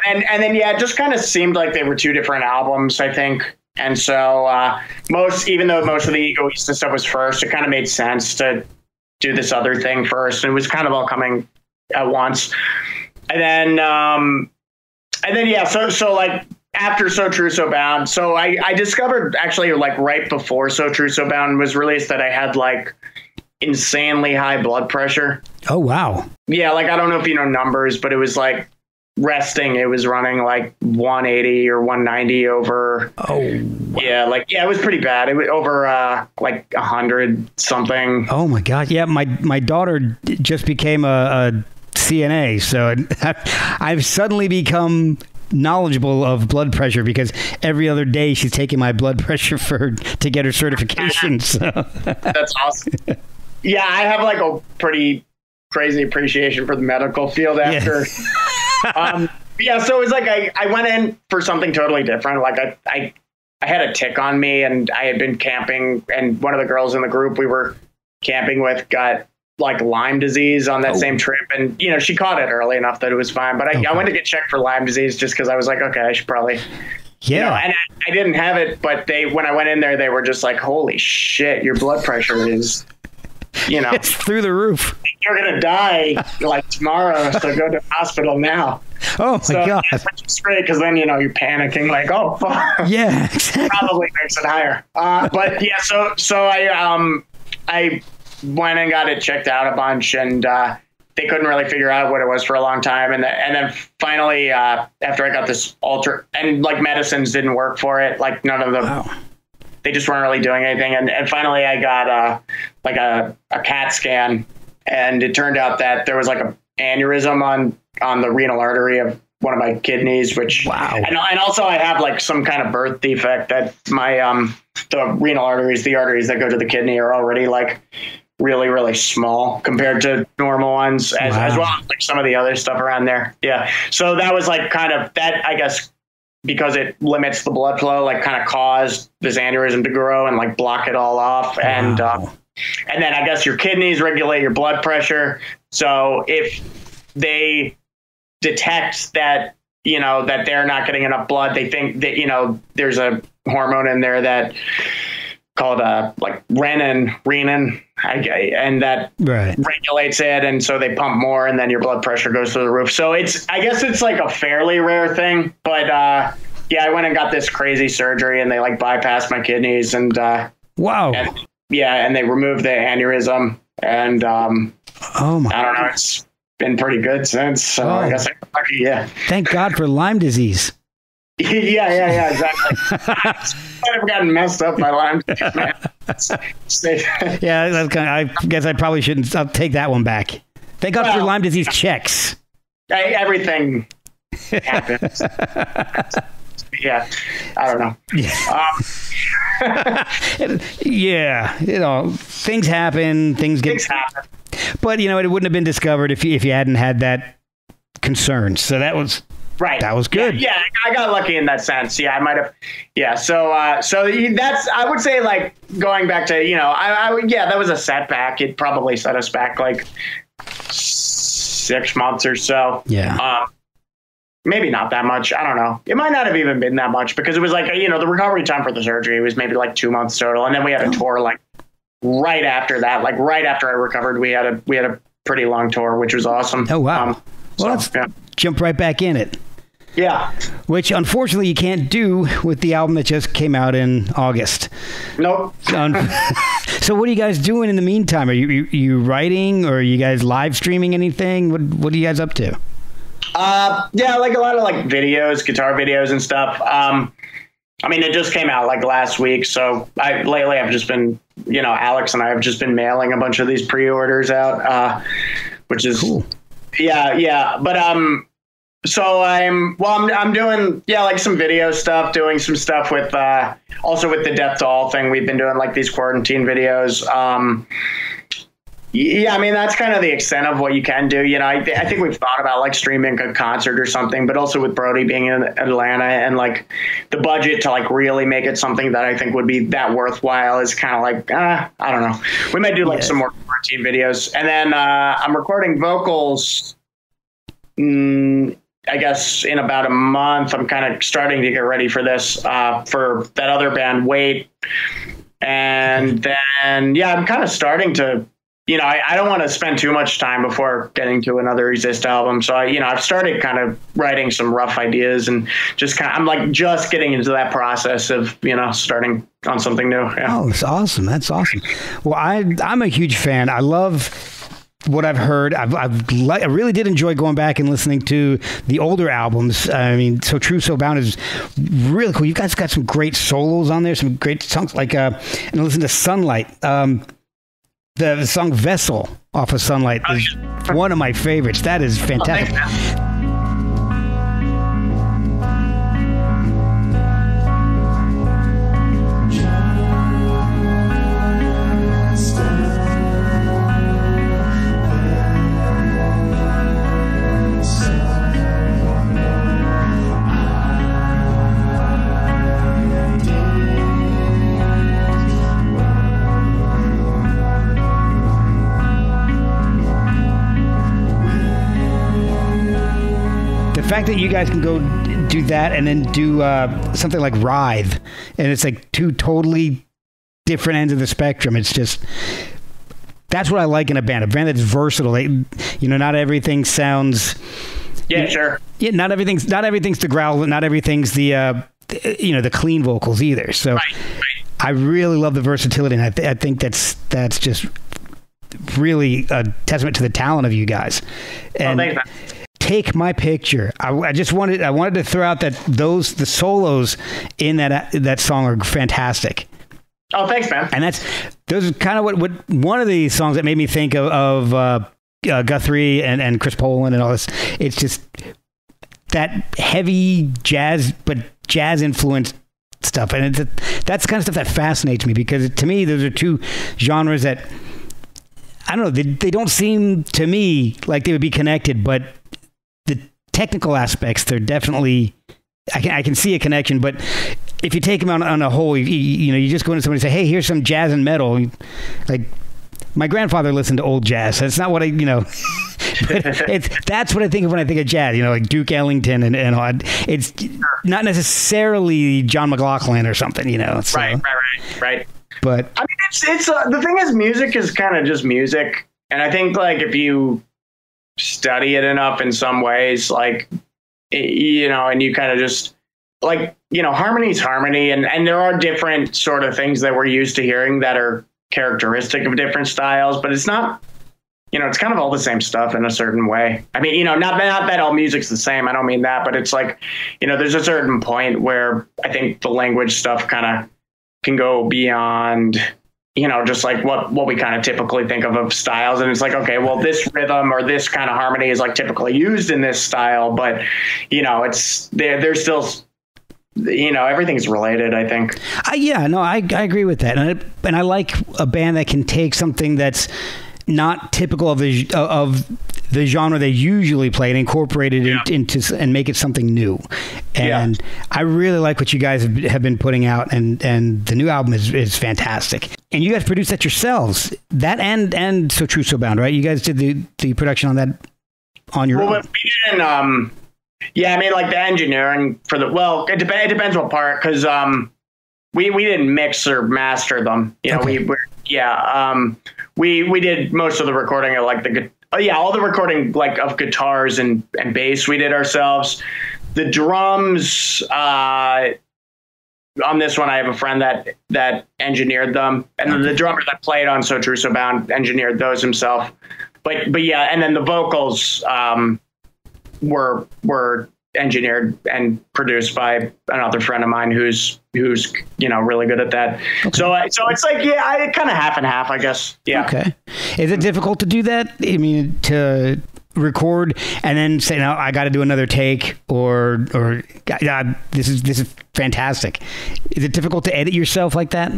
and then yeah, it just kind of seemed like they were two different albums, I think. And so even though most of the Egoiista stuff was first, it kind of made sense to do this other thing first. And it was kind of all coming at once. And then yeah, so like after So True, So Bound, so I discovered actually like right before So True, So Bound was released that I had like insanely high blood pressure. Oh, wow. Yeah, like I don't know if you know numbers, but it was like resting, it was running like 180 or 190 over. Oh, wow. Yeah, it was pretty bad. It was over like 100 something. Oh my God. Yeah, my daughter just became a CNA, so I've suddenly become knowledgeable of blood pressure because every other day she's taking my blood pressure to get her certification. So. That's awesome. Yeah, I have like a pretty crazy appreciation for the medical field after. Yeah. So it was like I went in for something totally different. Like I had a tick on me, and I had been camping, and one of the girls in the group we were camping with got like Lyme disease on that same trip, and she caught it early enough that it was fine. But I went to get checked for Lyme disease just because I was like, okay, I should probably. Yeah. And I didn't have it, but when I went in there, they were just like, holy shit, your blood pressure is. It's through the roof. You're gonna die like tomorrow, so go to the hospital now. Oh my God! It's great because then you're panicking like, oh fuck. Yeah, exactly. Probably makes it higher. But yeah, so I went and got it checked out a bunch, and they couldn't really figure out what it was for a long time, and then finally after I got this and like medicines didn't work for it, like none of them. Wow. They just weren't really doing anything. And finally I got like a CAT scan, and it turned out that there was like an aneurysm on the renal artery of one of my kidneys, which wow. And also I have like some kind of birth defect that my the renal arteries, the arteries that go to the kidney, are already like really, really small compared to normal ones, as well as like some of the other stuff around there. Yeah. So that was like kind of that, I guess, because it limits the blood flow, like kind of caused this aneurysm to grow and like block it all off. And then I guess your kidneys regulate your blood pressure. So if they detect that, you know, that they're not getting enough blood, they think that, you know, there's a hormone in there that called like renin, and that regulates it, and so they pump more, and then your blood pressure goes through the roof. So I guess it's like a fairly rare thing, but yeah, I went and got this crazy surgery, and they like bypassed my kidneys, and wow, and they removed the aneurysm, and oh my, I don't know, it's been pretty good since. So I guess I'm lucky. Yeah, thank God for Lyme disease. Yeah, exactly. I've gotten messed up by Lyme disease, man. Yeah, that's I guess I probably shouldn't. I'll take that one back. Thank God for Lyme disease checks. Everything happens. Yeah, I don't know. Yeah, you know, things happen. Things happen. But you know, it wouldn't have been discovered if you hadn't had that concern. So that was. Right. That was good. Yeah, I got lucky in that sense. Yeah, I might have. Yeah. So that's, I would say, like, going back to, you know, that was a setback. It probably set us back like 6 months or so. Yeah. Maybe not that much. I don't know. It might not have even been that much, because it was like, you know, the recovery time for the surgery was maybe like 2 months total. And then we had a tour like right after that, like right after I recovered, we had a pretty long tour, which was awesome. Oh, wow. Well, let's jump right back in it. Yeah. Which, unfortunately, you can't do with the album that just came out in August. Nope. So what are you guys doing in the meantime? Are you writing, or are you guys live streaming anything? What are you guys up to? Yeah, like a lot of like videos, guitar videos and stuff. I mean, it just came out like last week. So lately I've just been, you know, Alex and I have just been mailing a bunch of these pre-orders out, which is cool. Yeah. But, so I'm doing, like some video stuff, doing some stuff with, also with the Death to All thing. We've been doing like these quarantine videos. Yeah, I mean, that's kind of the extent of what you can do. You know, I think we've thought about like streaming a concert or something, but also with Brody being in Atlanta and like the budget to like really make it something that I think would be that worthwhile is kind of like, I don't know. We might do like some more quarantine videos. And then I'm recording vocals. I guess in about a month. I'm kind of starting to get ready for this, for that other band, Wait. And then, I'm kind of starting to, you know, I don't want to spend too much time before getting to another Exist album. So, I've started kind of writing some rough ideas and just I'm like just getting into that process of, you know, starting on something new. Yeah. Oh, that's awesome. That's awesome. Well, I'm a huge fan. I love what I've heard. I really did enjoy going back and listening to the older albums. I mean, So True, So Bound is really cool. You guys got some great solos on there, some great songs, like, and listen to Sunlight. The song Vessel off of Sunlight is one of my favorites. That is fantastic. The fact that you guys can go do that and then do something like Writhe, and it's like two totally different ends of the spectrum. It's just, that's what I like in a band that's versatile. Not everything sounds. Yeah, sure. Yeah, not everything's the growl, not everything's the the clean vocals either. So right. I really love the versatility, and I think that's just really a testament to the talent of you guys. And thanks, man. Take My Picture. I wanted to throw out that the solos in that song are fantastic. Oh, thanks, man. And those are kind of what one of the songs that made me think of Guthrie and Chris Poland and all this. It's just, that heavy jazz, but jazz influenced stuff. And that's the kind of stuff that fascinates me, because to me, those are two genres that, I don't know, they don't seem to me like they would be connected, but the technical aspects, they're definitely, I can see a connection. But if you take them on a whole, you just go into somebody and say, hey, here's some jazz and metal. Like, my grandfather listened to old jazz. That's not what but that's what I think of when I think of jazz, like Duke Ellington and all. It's not necessarily John McLaughlin or something, So. Right. But I mean, it's the thing is, music is kind of just music. And I think, like, if you study it enough in some ways, like, and you kind of just, like, harmony's harmony. And there are different sort of things that we're used to hearing that are characteristic of different styles, but it's not, it's kind of all the same stuff in a certain way. I mean, not that all music's the same. I don't mean that, but it's like, there's a certain point where I think the language stuff kind of can go beyond, just like what we kind of typically think of styles. And it's like, okay, well, this rhythm or this kind of harmony is like typically used in this style, but it's there's still, everything's related, I think. I agree with that. And I like a band that can take something that's not typical of the genre they usually play and incorporate it into and make it something new. And I really like what you guys have been putting out, and the new album is fantastic. And you guys produced that yourselves, that and So True So Bound, right? You guys did the production on that on your own. We didn't. I mean, like the engineering for it depends what part, because we didn't mix or master them. Okay. We did most of the recording of like all the recording like of guitars and bass we did ourselves. The drums on this one, I have a friend that engineered them, and then the drummer that played on So True So Bound engineered those himself. But yeah, and then the vocals were engineered and produced by another friend of mine who's really good at that. Okay. So it's like, I kind of half and half, I guess. Yeah. Okay. Is it difficult to do that? I mean, to record and then say, no, I got to do another take, or God, this is fantastic. Is it difficult to edit yourself like that?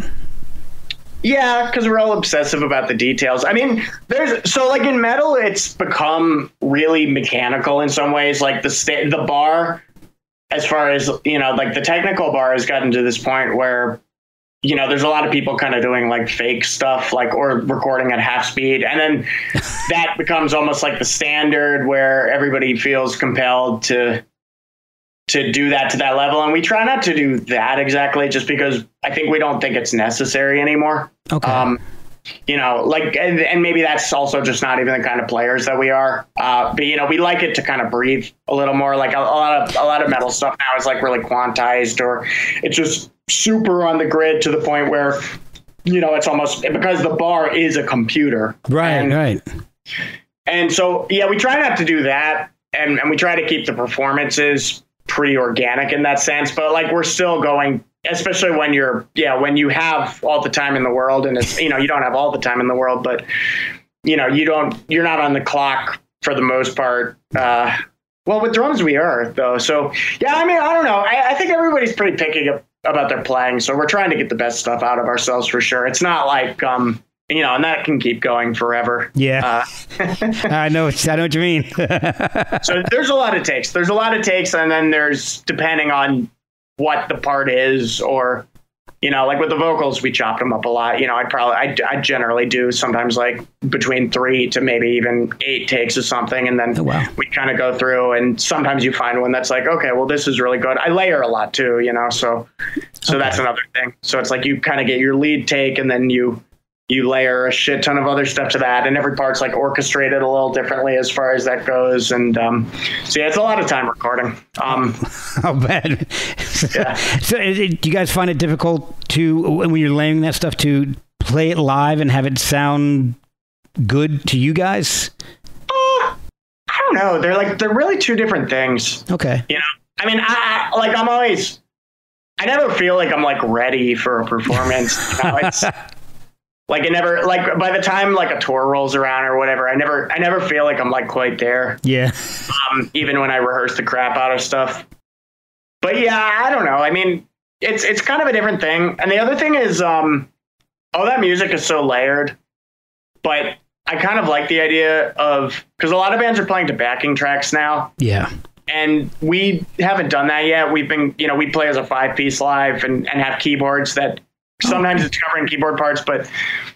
Yeah, because we're all obsessive about the details. I mean, like in metal, it's become really mechanical in some ways. Like the bar, as far as, like the technical bar has gotten to this point where, there's a lot of people kind of doing like fake stuff, like, or recording at half speed. And then that becomes almost like the standard where everybody feels compelled to do that to that level. And we try not to do that exactly, just because I think we don't think it's necessary anymore. Okay. And maybe that's also just not even the kind of players that we are. But we like it to kind of breathe a little more. Like a lot of metal stuff now is like really quantized, or it's just super on the grid to the point where, it's almost, because the bar is a computer. Right. And so, we try not to do that. And we try to keep the performances pretty organic in that sense, but like we're still going, especially when when you have all the time in the world, and it's, you don't have all the time in the world, but you're not on the clock for the most part. Well, with drums we are, though. So I mean, I don't know. I think everybody's pretty picky about their playing, so we're trying to get the best stuff out of ourselves for sure. It's not like and that can keep going forever. Yeah. I know what you mean. So there's a lot of takes. And then there's, depending on what the part is, or, like with the vocals, we chopped them up a lot. I generally do sometimes like between 3 to maybe even 8 takes of something. And then we kind of go through, and sometimes you find one that's like, okay, well, this is really good. I layer a lot too, so that's another thing. So it's like you kind of get your lead take, and then you layer a shit ton of other stuff to that, and every part's like orchestrated a little differently as far as that goes. And it's a lot of time recording. How bad? Yeah. So do you guys find it difficult to, when you're layering that stuff, to play it live and have it sound good to you guys? I don't know. They're really two different things. Okay. I mean, I never feel like I'm like ready for a performance. It's Like it never, like by the time like a tour rolls around or whatever, I never feel like I'm like quite there. Yeah. Even when I rehearse the crap out of stuff. But yeah, I don't know. I mean, it's kind of a different thing. And the other thing is, all that music is so layered, but I kind of like the idea of, because a lot of bands are playing to backing tracks now. Yeah. And we haven't done that yet. We've been, we play as a 5-piece live and have keyboards that sometimes it's covering keyboard parts, but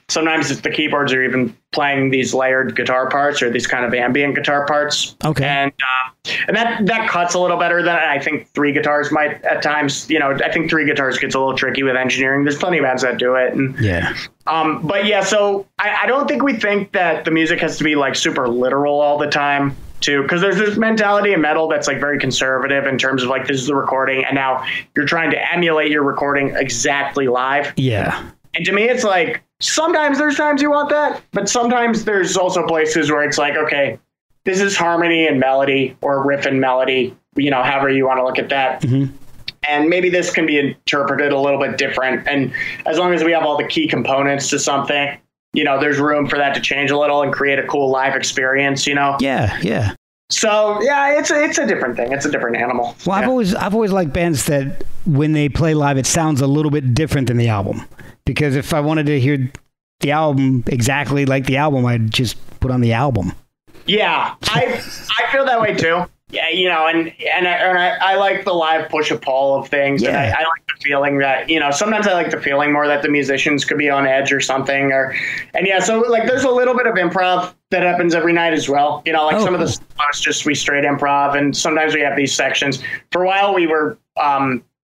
sometimes the keyboards are even playing these layered guitar parts or these kind of ambient guitar parts. Okay. And that cuts a little better than I think 3 guitars might at times. I think 3 guitars gets a little tricky with engineering. There's plenty of bands that do it. And, yeah. But yeah, so I don't think we think that the music has to be like super literal all the time. Because there's this mentality in metal that's like very conservative in terms of like, this is the recording, and now you're trying to emulate your recording exactly live. Yeah. And to me, it's like, sometimes there's times you want that, but sometimes there's also places where it's like, okay, this is harmony and melody, or riff and melody, however you want to look at that. Mm-hmm. And maybe this can be interpreted a little bit different. And as long as we have all the key components to something, there's room for that to change a little and create a cool live experience, Yeah, yeah. So yeah, it's a different thing. It's a different animal. Well, yeah. I've always liked bands that when they play live, it sounds a little bit different than the album. Because if I wanted to hear the album exactly like the album, I'd just put on the album. Yeah, I feel that way too. Yeah, and I like the live push and pull of things. Yeah. And I like the feeling that, sometimes I like the feeling more that the musicians could be on edge or something. So like there's a little bit of improv that happens every night as well. Some of the songs just we straight improv, and sometimes we have these sections. For a while we were,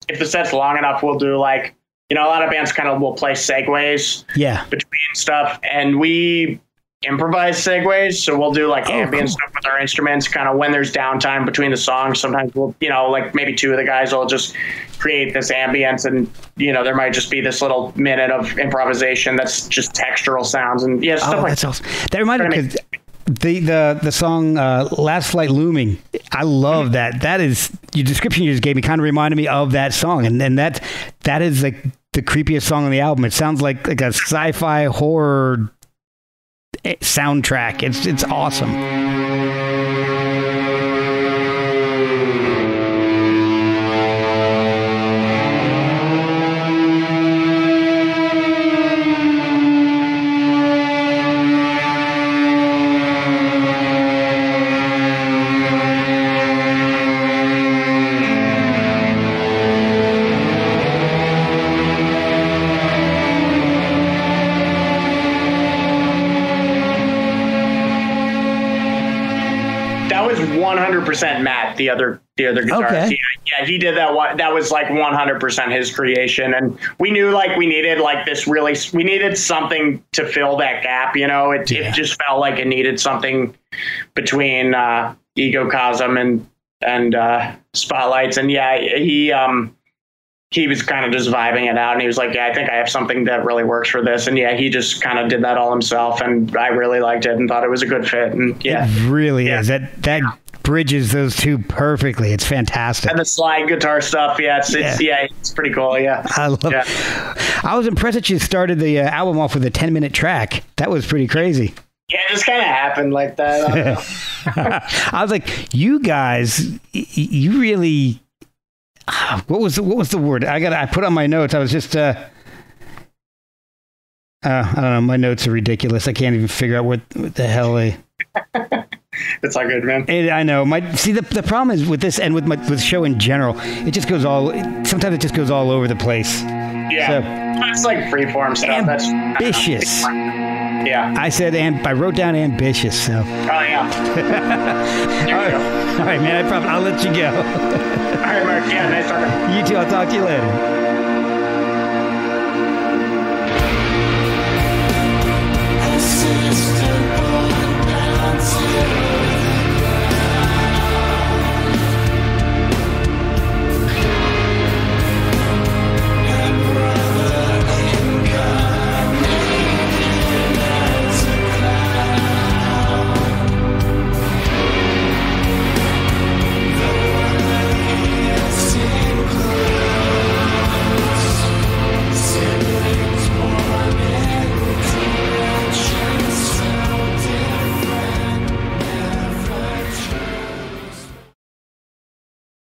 if the set's long enough, we'll do like, a lot of bands kind of will play segues between stuff, and we improvise segues, so we'll do like ambient stuff with our instruments kind of when there's downtime between the songs. Sometimes we'll like maybe 2 of the guys will just create this ambience, and there might just be this little minute of improvisation that's just textural sounds and stuff like that's awesome. That reminded me, because the song Last Flight Looming, I love that. That is, your description you just gave me kind of reminded me of that song, and that is like the creepiest song on the album. It sounds like a sci-fi horror soundtrack. It's awesome. That was 100% Matt, the other guitarist. Okay. Yeah, he did that one. That was like 100% his creation, and we knew like we needed like this really. We needed something to fill that gap. It just felt like it needed something between Ecocosm and Spotlights, and he was kind of just vibing it out, and he was like, I think I have something that really works for this. And he just kind of did that all himself, and I really liked it and thought it was a good fit. And it really is. That bridges those two perfectly. It's fantastic. And the slide guitar stuff. It's pretty cool. Yeah. I love it. I was impressed that you started the album off with a 10-minute track. That was pretty crazy. Yeah, it just kind of happened like that. I was like, you guys, you really... What was the word? I put on my notes. I was just I don't know. My notes are ridiculous. I can't even figure out what the hell they. It's all good, man. I know. The problem is with this and with the show in general. It just goes sometimes it just goes all over the place. Yeah, so, it's like freeform stuff. Ambitious. Yeah. I wrote down ambitious. So. Oh yeah. All right, man. I'll let you go. All right, Mark. Yeah, nice talking. You too. I'll talk to you later.